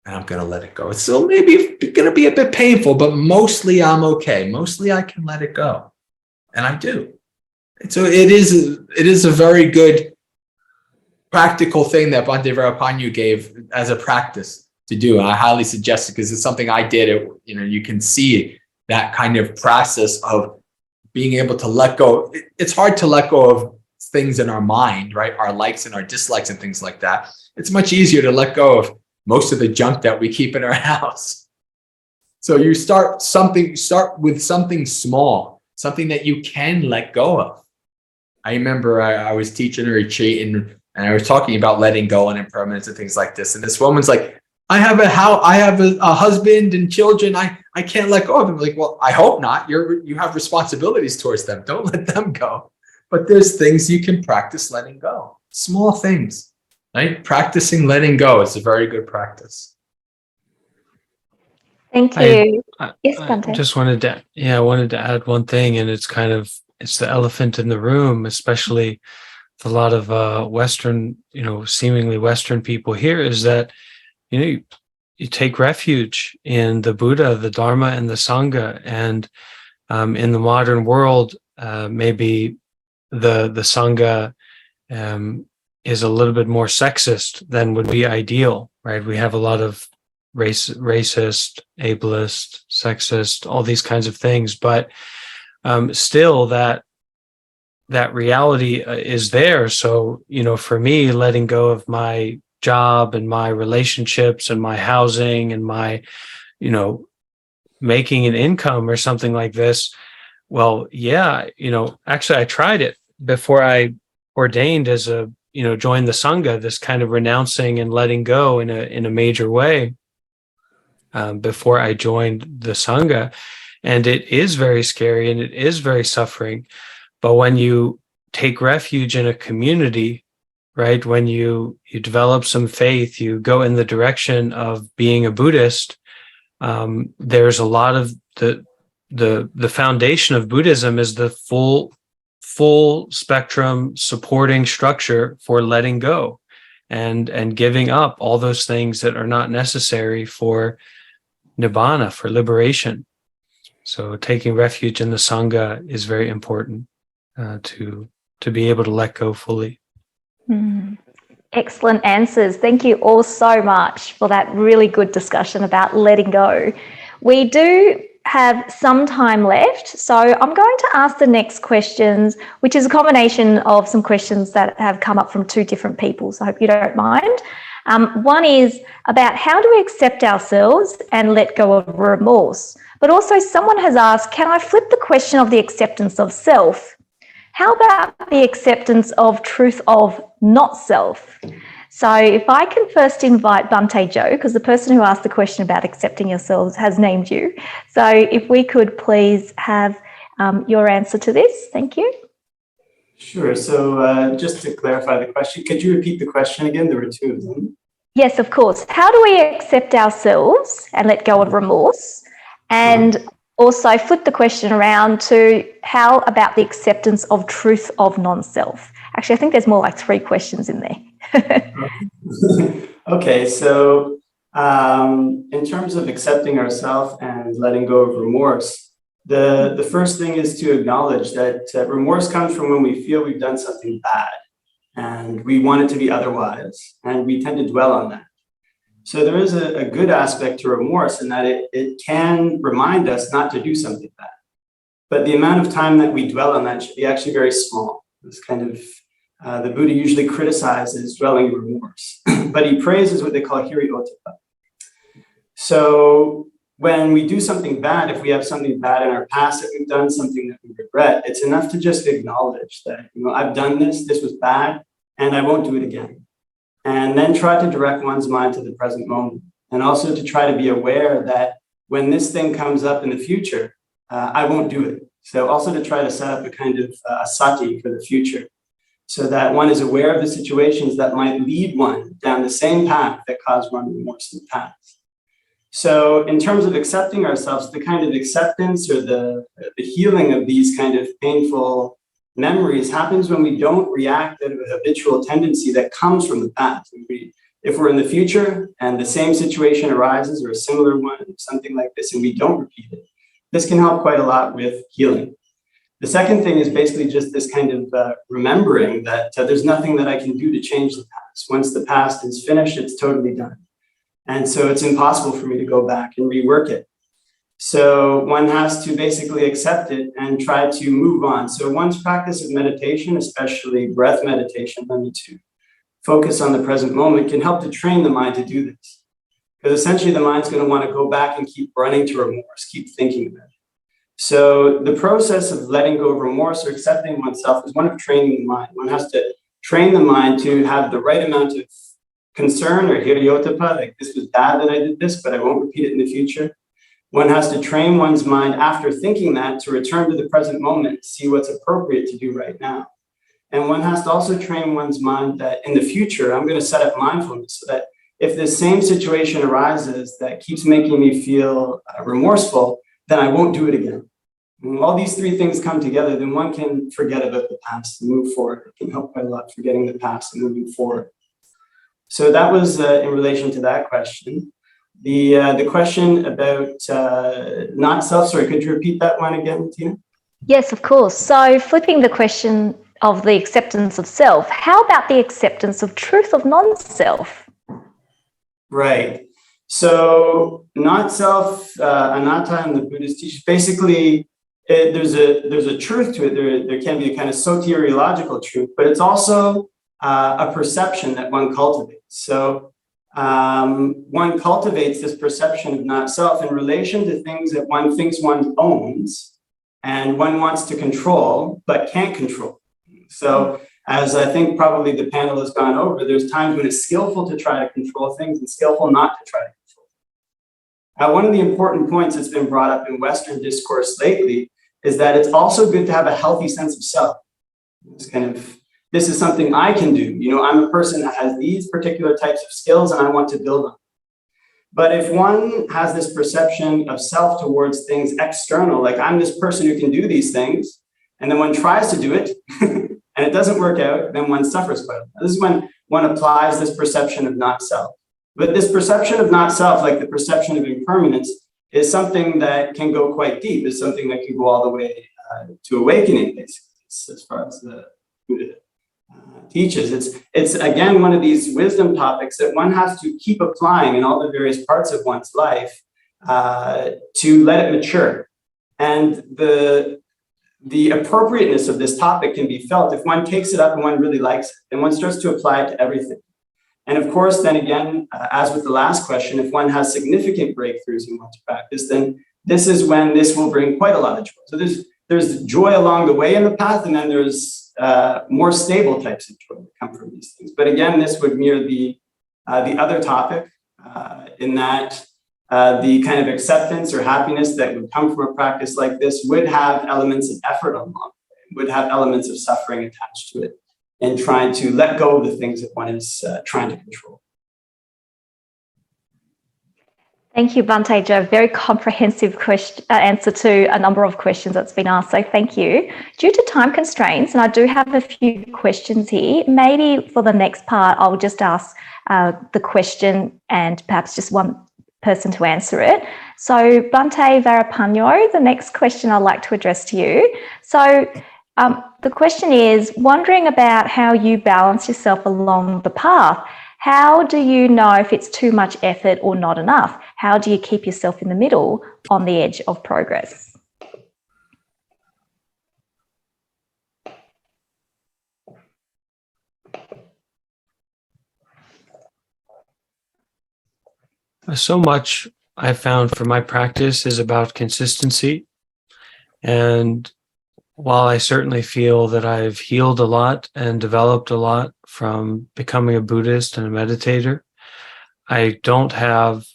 And I'm going to let it go. It's still maybe going to be a bit painful, but mostly I'm okay. Mostly I can let it go. And I do. And so it is a very good practical thing that Bhante Gunaratana gave as a practice to do. And I highly suggest it because it's something I did. You can see that kind of process of being able to let go. It's hard to let go of things in our mind, right? Our likes and our dislikes and things like that. It's much easier to let go of most of the junk that we keep in our house. So you start with something small, something that you can let go of. I remember I was teaching a retreat and I was talking about letting go and impermanence and things like this. And this woman's like, I have a husband and children. I can't let go of them. Like, well, I hope not. You have responsibilities towards them. Don't let them go. But there's things you can practice letting go. Small things. right? Practicing letting go is a very good practice. Thank you. Yes, I Bhante. just wanted to, I wanted to add one thing, and it's the elephant in the room, especially with a lot of Western, seemingly Western people here, is that, you take refuge in the Buddha, the Dharma, and the Sangha. And in the modern world, maybe the Sangha is a little bit more sexist than would be ideal, right? We have a lot of racist, ableist, sexist, all these kinds of things, but still that reality is there. So, for me, letting go of my job and my relationships and my housing and my, making an income or something like this, well, yeah, actually I tried it before I ordained as joined the Sangha, this kind of renouncing and letting go in a major way, before I joined the Sangha. And it is very scary and it is very suffering. But when you take refuge in a community, right, when you develop some faith, you go in the direction of being a Buddhist, there's a lot of the foundation of Buddhism is the full spectrum supporting structure for letting go and giving up all those things that are not necessary for nibbana, for liberation. So taking refuge in the Sangha is very important to be able to let go fully. Excellent answers. Thank you all so much for that really good discussion about letting go. We do have some time left, so I'm going to ask the next questions, which is a combination of some questions that have come up from two different people, so I hope you don't mind. One is about how do we accept ourselves and let go of remorse? But also someone has asked, can I flip the question of the acceptance of self? How about the acceptance of truth of not self? So if I can first invite Bhante J, because the person who asked the question about accepting yourselves has named you. So if we could please have your answer to this. Thank you. Sure. So just to clarify the question, could you repeat the question again? There were two of them. Yes, of course. How do we accept ourselves and let go of remorse? And also flip the question around to how about the acceptance of truth of non-self? Actually, I think there's more like three questions in there. Okay, so in terms of accepting ourselves and letting go of remorse, the first thing is to acknowledge that remorse comes from when we feel we've done something bad and we want it to be otherwise, and we tend to dwell on that. So there is a good aspect to remorse in that it can remind us not to do something bad. But the amount of time that we dwell on that should be actually very small. It's kind of, the Buddha usually criticizes dwelling in remorse, but he praises what they call hiri-ottappa. So when we do something bad, if we have something bad in our past that we've done, something that we regret, it's enough to just acknowledge that, I've done this was bad, and I won't do it again. And then try to direct one's mind to the present moment. And also to try to be aware that when this thing comes up in the future, I won't do it. So also to try to set up a kind of sati for the future, so that one is aware of the situations that might lead one down the same path that caused one remorse in the past. So in terms of accepting ourselves, the kind of acceptance or the healing of these kind of painful memories happens when we don't react out of a habitual tendency that comes from the past. If we're in the future and the same situation arises or a similar one, something like this, and we don't repeat it, this can help quite a lot with healing. The second thing is basically just this kind of remembering that there's nothing that I can do to change the past. Once the past is finished, it's totally done. And so it's impossible for me to go back and rework it. So one has to basically accept it and try to move on. So one's practice of meditation, especially breath meditation, to focus on the present moment, can help to train the mind to do this. Because essentially the mind's going to want to go back and keep running to remorse, keep thinking about it. So the process of letting go of remorse or accepting oneself is one of training the mind. One has to train the mind to have the right amount of concern or hiri-ottappa, like this was bad that I did this, but I won't repeat it in the future. One has to train one's mind after thinking that to return to the present moment, see what's appropriate to do right now. And one has to also train one's mind that in the future, I'm going to set up mindfulness so that if the same situation arises that keeps making me feel remorseful, then I won't do it again. When all these three things come together, then one can forget about the past and move forward. It can help quite a lot forgetting the past and moving forward. So that was in relation to that question. The question about not self, sorry, could you repeat that one again, Tina? Yes, of course. So flipping the question of the acceptance of self, how about the acceptance of truth of non-self? Right. So not self, anatta in the Buddhist teachings, basically there's a truth to it. There can be a kind of soteriological truth, but it's also a perception that one cultivates. So one cultivates this perception of not self in relation to things that one thinks one owns and one wants to control, but can't control. So as I think probably the panel has gone over, there's times when it's skillful to try to control things and skillful not to try to control. One of the important points that's been brought up in Western discourse lately is that it's also good to have a healthy sense of self. This is something I can do. You know, I'm a person that has these particular types of skills and I want to build on. But if one has this perception of self towards things external, like I'm this person who can do these things, and then one tries to do it and it doesn't work out, then one suffers quite a lot. This is when one applies this perception of not self. But this perception of not self, like the perception of impermanence, is something that can go quite deep. It's something that can go all the way to awakening, basically, as far as the Buddha teaches. It's again one of these wisdom topics that one has to keep applying in all the various parts of one's life to let it mature. And the appropriateness of this topic can be felt if one takes it up and one really likes it, and one starts to apply it to everything. And of course, then again, as with the last question, if one has significant breakthroughs in one's practice, then this is when this will bring quite a lot of joy. So there's joy along the way in the path, and then there's more stable types of joy that come from these things. But again, this would mirror the other topic in that the kind of acceptance or happiness that would come from a practice like this would have elements of effort along the way, would have elements of suffering attached to it, and trying to let go of the things that one is trying to control. Thank you, Bhante J. Very comprehensive answer to a number of questions that's been asked, so thank you. Due to time constraints, and I do have a few questions here, maybe for the next part, I'll just ask the question and perhaps just one person to answer it. So Bhante Varapanyo, the next question I'd like to address to you. So the question is, wondering about how you balance yourself along the path. How do you know if it's too much effort or not enough? How do you keep yourself in the middle on the edge of progress? So much I found for my practice is about consistency. And while I certainly feel that I've healed a lot and developed a lot from becoming a Buddhist and a meditator, I don't have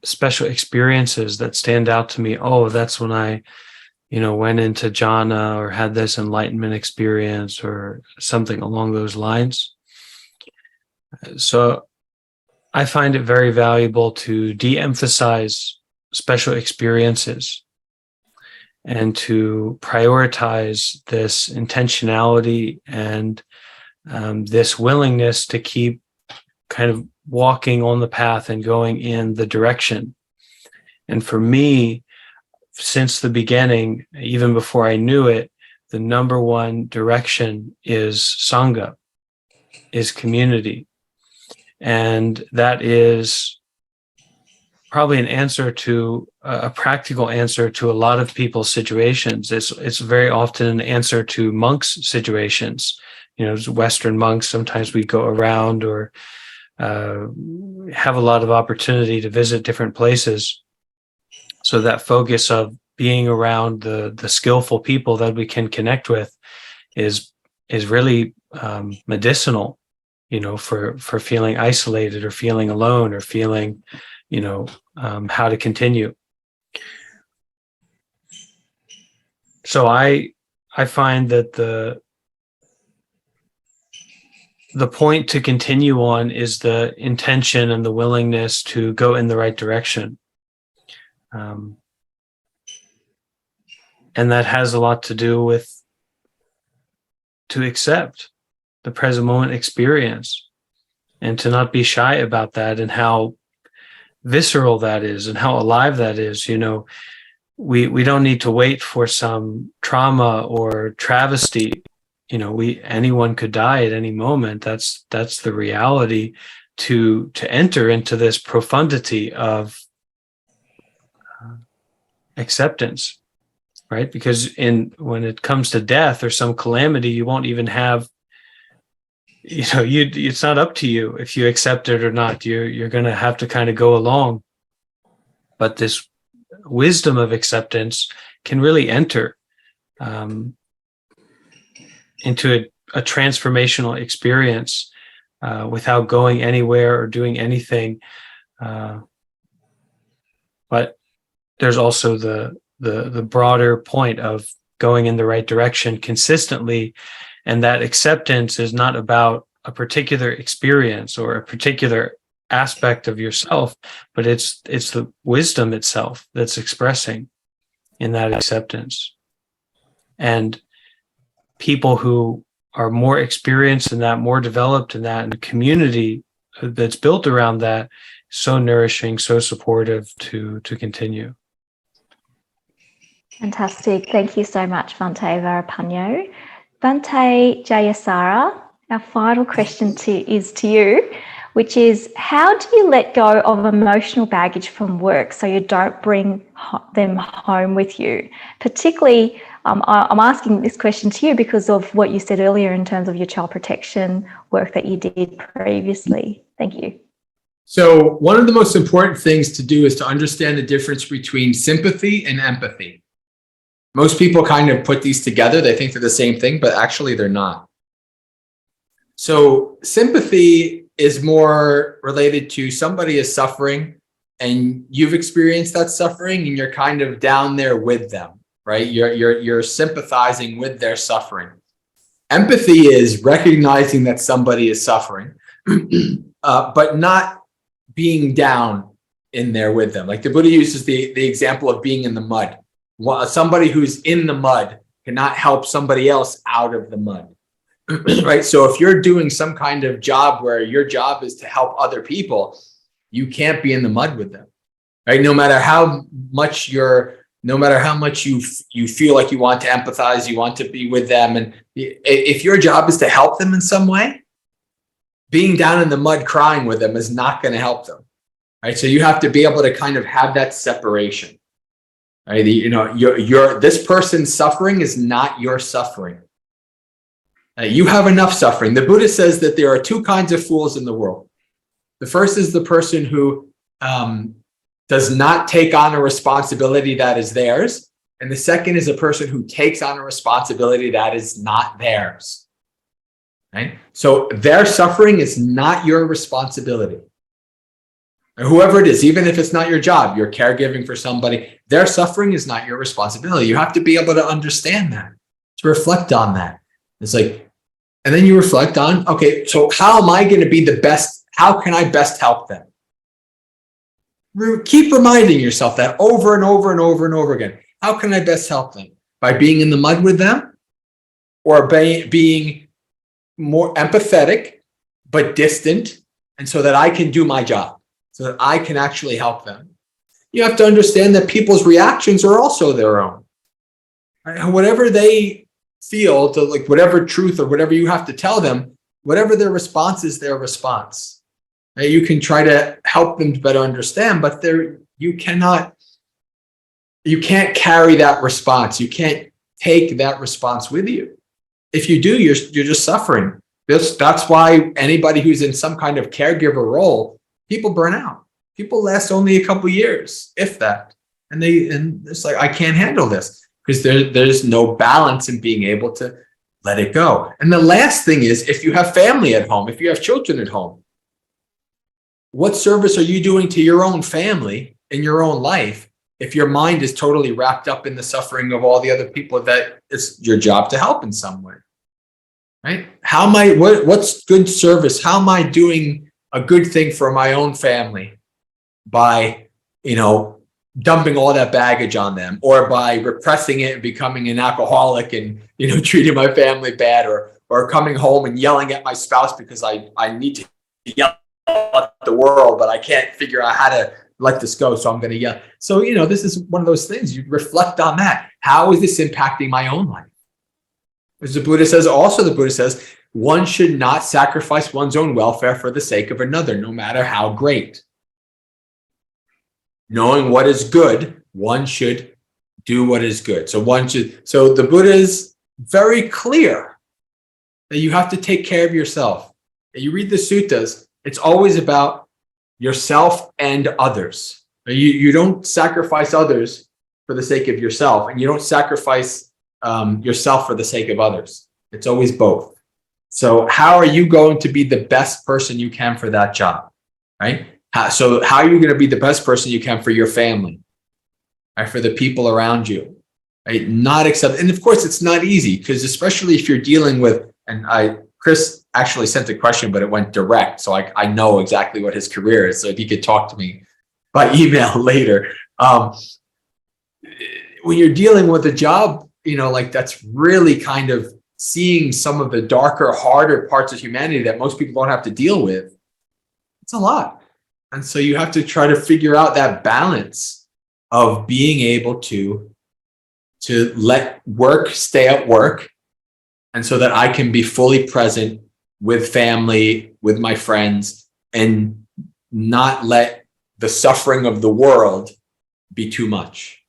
special experiences that stand out to me. Oh, that's when I, went into jhana or had this enlightenment experience or something along those lines. So I find it very valuable to de-emphasize special experiences and to prioritize this intentionality and this willingness to keep kind of walking on the path and going in the direction. And for me, since the beginning, even before I knew it, the number one direction is Sangha, is community. And that is probably an answer to a practical answer to a lot of people's situations. It's very often an answer to monks' situations. As Western monks, sometimes we go around or have a lot of opportunity to visit different places. So that focus of being around the skillful people that we can connect with is really medicinal, for feeling isolated or feeling alone or feeling, how to continue. So I find that the point to continue on is the intention and the willingness to go in the right direction. And that has a lot to do with to accept the present moment experience and to not be shy about that and how visceral that is and how alive that is. You know, we don't need to wait for some trauma or travesty. You know, anyone could die at any moment. That's the reality to enter into this profundity of acceptance, right? Because when it comes to death or some calamity, you won't even have, you know, it's not up to you if you accept it or not. You're going to have to kind of go along. But this wisdom of acceptance can really enter into a transformational experience without going anywhere or doing anything. But there's also the broader point of going in the right direction consistently. And that acceptance is not about a particular experience or a particular aspect of yourself, but it's the wisdom itself that's expressing in that acceptance. And people who are more experienced in that, more developed in that, and the community that's built around that, so nourishing, so supportive to continue. Fantastic. Thank you so much, Bhante Varapanyo. Bhante Jayasara, our final question is to you, which is, how do you let go of emotional baggage from work so you don't bring them home with you? Particularly, I'm asking this question to you because of what you said earlier in terms of your child protection work that you did previously. Thank you. So one of the most important things to do is to understand the difference between sympathy and empathy. Most people kind of put these together. They think they're the same thing, but actually they're not. So sympathy is more related to somebody is suffering and you've experienced that suffering and you're kind of down there with them, right? You're sympathizing with their suffering. Empathy is recognizing that somebody is suffering, but not being down in there with them. Like the Buddha uses the example of being in the mud. Somebody who's in the mud cannot help somebody else out of the mud, right? So if you're doing some kind of job where your job is to help other people, you can't be in the mud with them, right? No matter how much you feel like you want to empathize, you want to be with them. And if your job is to help them in some way, being down in the mud crying with them is not going to help them, right? So you have to be able to kind of have that separation. Right? You know, this person's suffering is not your suffering. You have enough suffering. The Buddha says that there are two kinds of fools in the world. The first is the person who does not take on a responsibility that is theirs. And the second is a person who takes on a responsibility that is not theirs. Right? So their suffering is not your responsibility. Whoever it is, even if it's not your job, you're caregiving for somebody, their suffering is not your responsibility. You have to be able to understand that, to reflect on that. It's like, and then you reflect on, okay, so how am I going to be the best? How can I best help them? Keep reminding yourself that over and over and over and over again. How can I best help them? By being in the mud with them or being more empathetic, but distant, and so that I can do my job. So that I can actually help them. You have to understand that people's reactions are also their own. Right? Whatever they feel, to like whatever truth or whatever you have to tell them, whatever their response is, their response. Right? You can try to help them to better understand, but you can't carry that response. You can't take that response with you. If you do, you're just suffering. That's why anybody who's in some kind of caregiver role, people burn out. People last only a couple years, if that. And it's like, I can't handle this because there's no balance in being able to let it go. And the last thing is, if you have family at home, if you have children at home, what service are you doing to your own family in your own life if your mind is totally wrapped up in the suffering of all the other people that it's your job to help in some way? right? How am I, what's good service? How am I doing a good thing for my own family by, dumping all that baggage on them, or by repressing it and becoming an alcoholic and, treating my family bad, or coming home and yelling at my spouse because I need to yell at the world, but I can't figure out how to let this go. So I'm going to yell. So, this is one of those things. You reflect on that. How is this impacting my own life? As the Buddha says, one should not sacrifice one's own welfare for the sake of another, no matter how great. Knowing what is good, one should do what is good. So the Buddha is very clear that you have to take care of yourself. And you read the suttas, it's always about yourself and others. You don't sacrifice others for the sake of yourself, and you don't sacrifice yourself for the sake of others. It's always both. So how are you going to be the best person you can for that job, right? So how are you going to be the best person you can for your family, right? For the people around you, right? And of course, it's not easy, because especially if you're dealing with, Chris actually sent a question, but it went direct. So I know exactly what his career is. So if he could talk to me by email later. When you're dealing with a job, that's really kind of seeing some of the darker, harder parts of humanity that most people don't have to deal with, it's a lot. And so you have to try to figure out that balance of being able to let work stay at work, and so that I can be fully present with family, with my friends, and not let the suffering of the world be too much.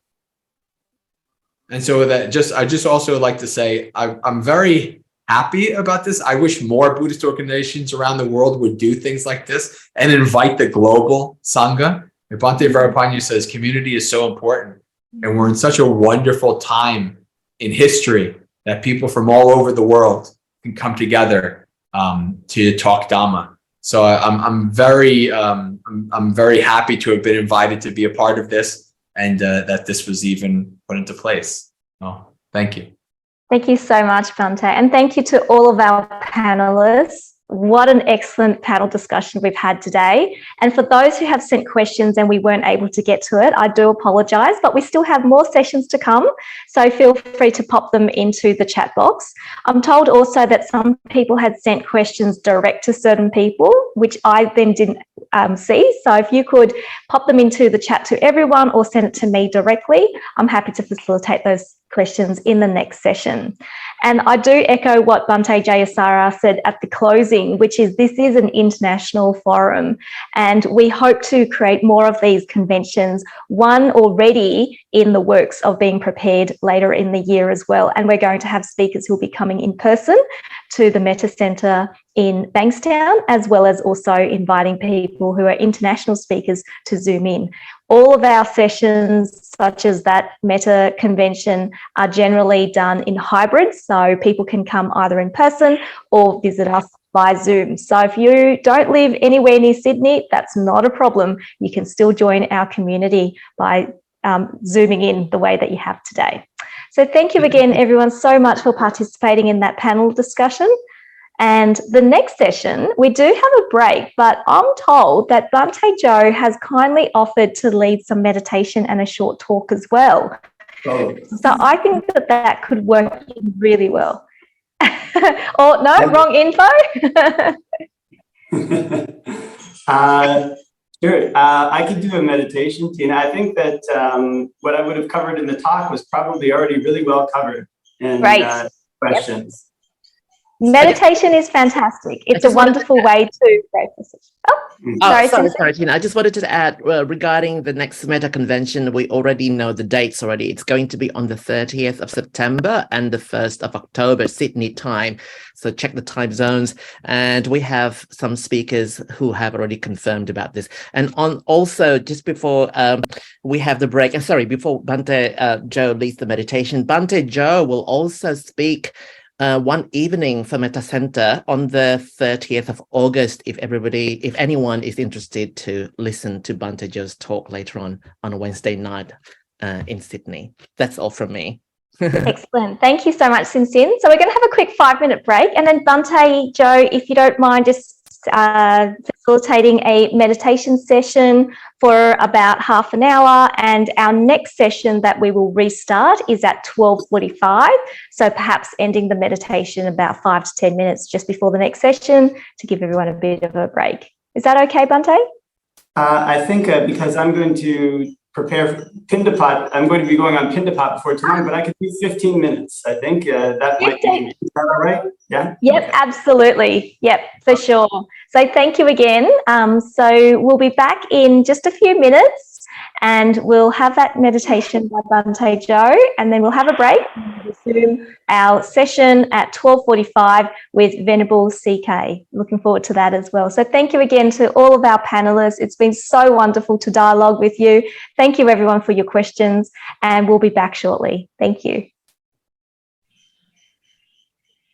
And so I just also like to say, I'm very happy about this. I wish more Buddhist organizations around the world would do things like this and invite the global Sangha. Bhante Gunaratana says community is so important. And we're in such a wonderful time in history that people from all over the world can come together to talk Dhamma. So I'm very happy to have been invited to be a part of this, and that this was even put into place. Oh, thank you. Thank you so much, Bhante. And thank you to all of our panelists. What an excellent panel discussion we've had today. And for those who have sent questions and we weren't able to get to it, I do apologise, but we still have more sessions to come. So feel free to pop them into the chat box. I'm told also that some people had sent questions direct to certain people, which I then didn't see. So if you could pop them into the chat to everyone or send it to me directly, I'm happy to facilitate those questions in the next session. And I do echo what Bhante Jayasara said at the closing, which is this is an international forum, and we hope to create more of these conventions, one already in the works of being prepared later in the year as well. And we're going to have speakers who will be coming in person to the Metta Centre in Bankstown, as well as also inviting people who are international speakers to Zoom in. All of our sessions, such as that Metta convention, are generally done in hybrid, so people can come either in person or visit us by Zoom. So if you don't live anywhere near Sydney, that's not a problem. You can still join our community by Zooming in the way that you have today. So thank you again, everyone, so much for participating in that panel discussion. And the next session, we do have a break, but I'm told that Bhante J has kindly offered to lead some meditation and a short talk as well. Oh. So I think that that could work really well. Oh, no, wrong info. Sure. I could do a meditation, Tina. I think that what I would have covered in the talk was probably already really well covered in questions. Yep. Meditation is fantastic. It's a wonderful way to practice it. Sorry, Tina. I just wanted to add regarding the next Metta convention, we already know the dates already. It's going to be on the 30th of September and the 1st of October, Sydney time. So check the time zones. And we have some speakers who have already confirmed about this. And also, just before we have the break, before Bhante J leads the meditation, Bhante J will also speak one evening for Metta Centre on the 30th of August, if anyone is interested to listen to Bhante J's talk later on a Wednesday night in Sydney. That's all from me. Excellent. Thank you so much, Sin Sin. So we're going to have a quick 5-minute break, and then Bhante Joe, if you don't mind, just facilitating a meditation session for about half an hour, and our next session that we will restart is at 12:45. So perhaps ending the meditation about 5 to 10 minutes just before the next session to give everyone a bit of a break. Is that okay, Bhante? I think because I'm going to prepare for Pindapat, I'm going to be going on Pindapat before too long, but I could do 15 minutes. I think that might be, is that all right? Yeah? Yep, okay. Absolutely. Yep, for sure. So thank you again. So we'll be back in just a few minutes, and we'll have that meditation by Bhante Joe, and then we'll have a break and resume our session at 12:45 with Venerable CK. Looking forward to that as well. So thank you again to all of our panelists. It's been so wonderful to dialogue with you. Thank you everyone for your questions, and we'll be back shortly. Thank you.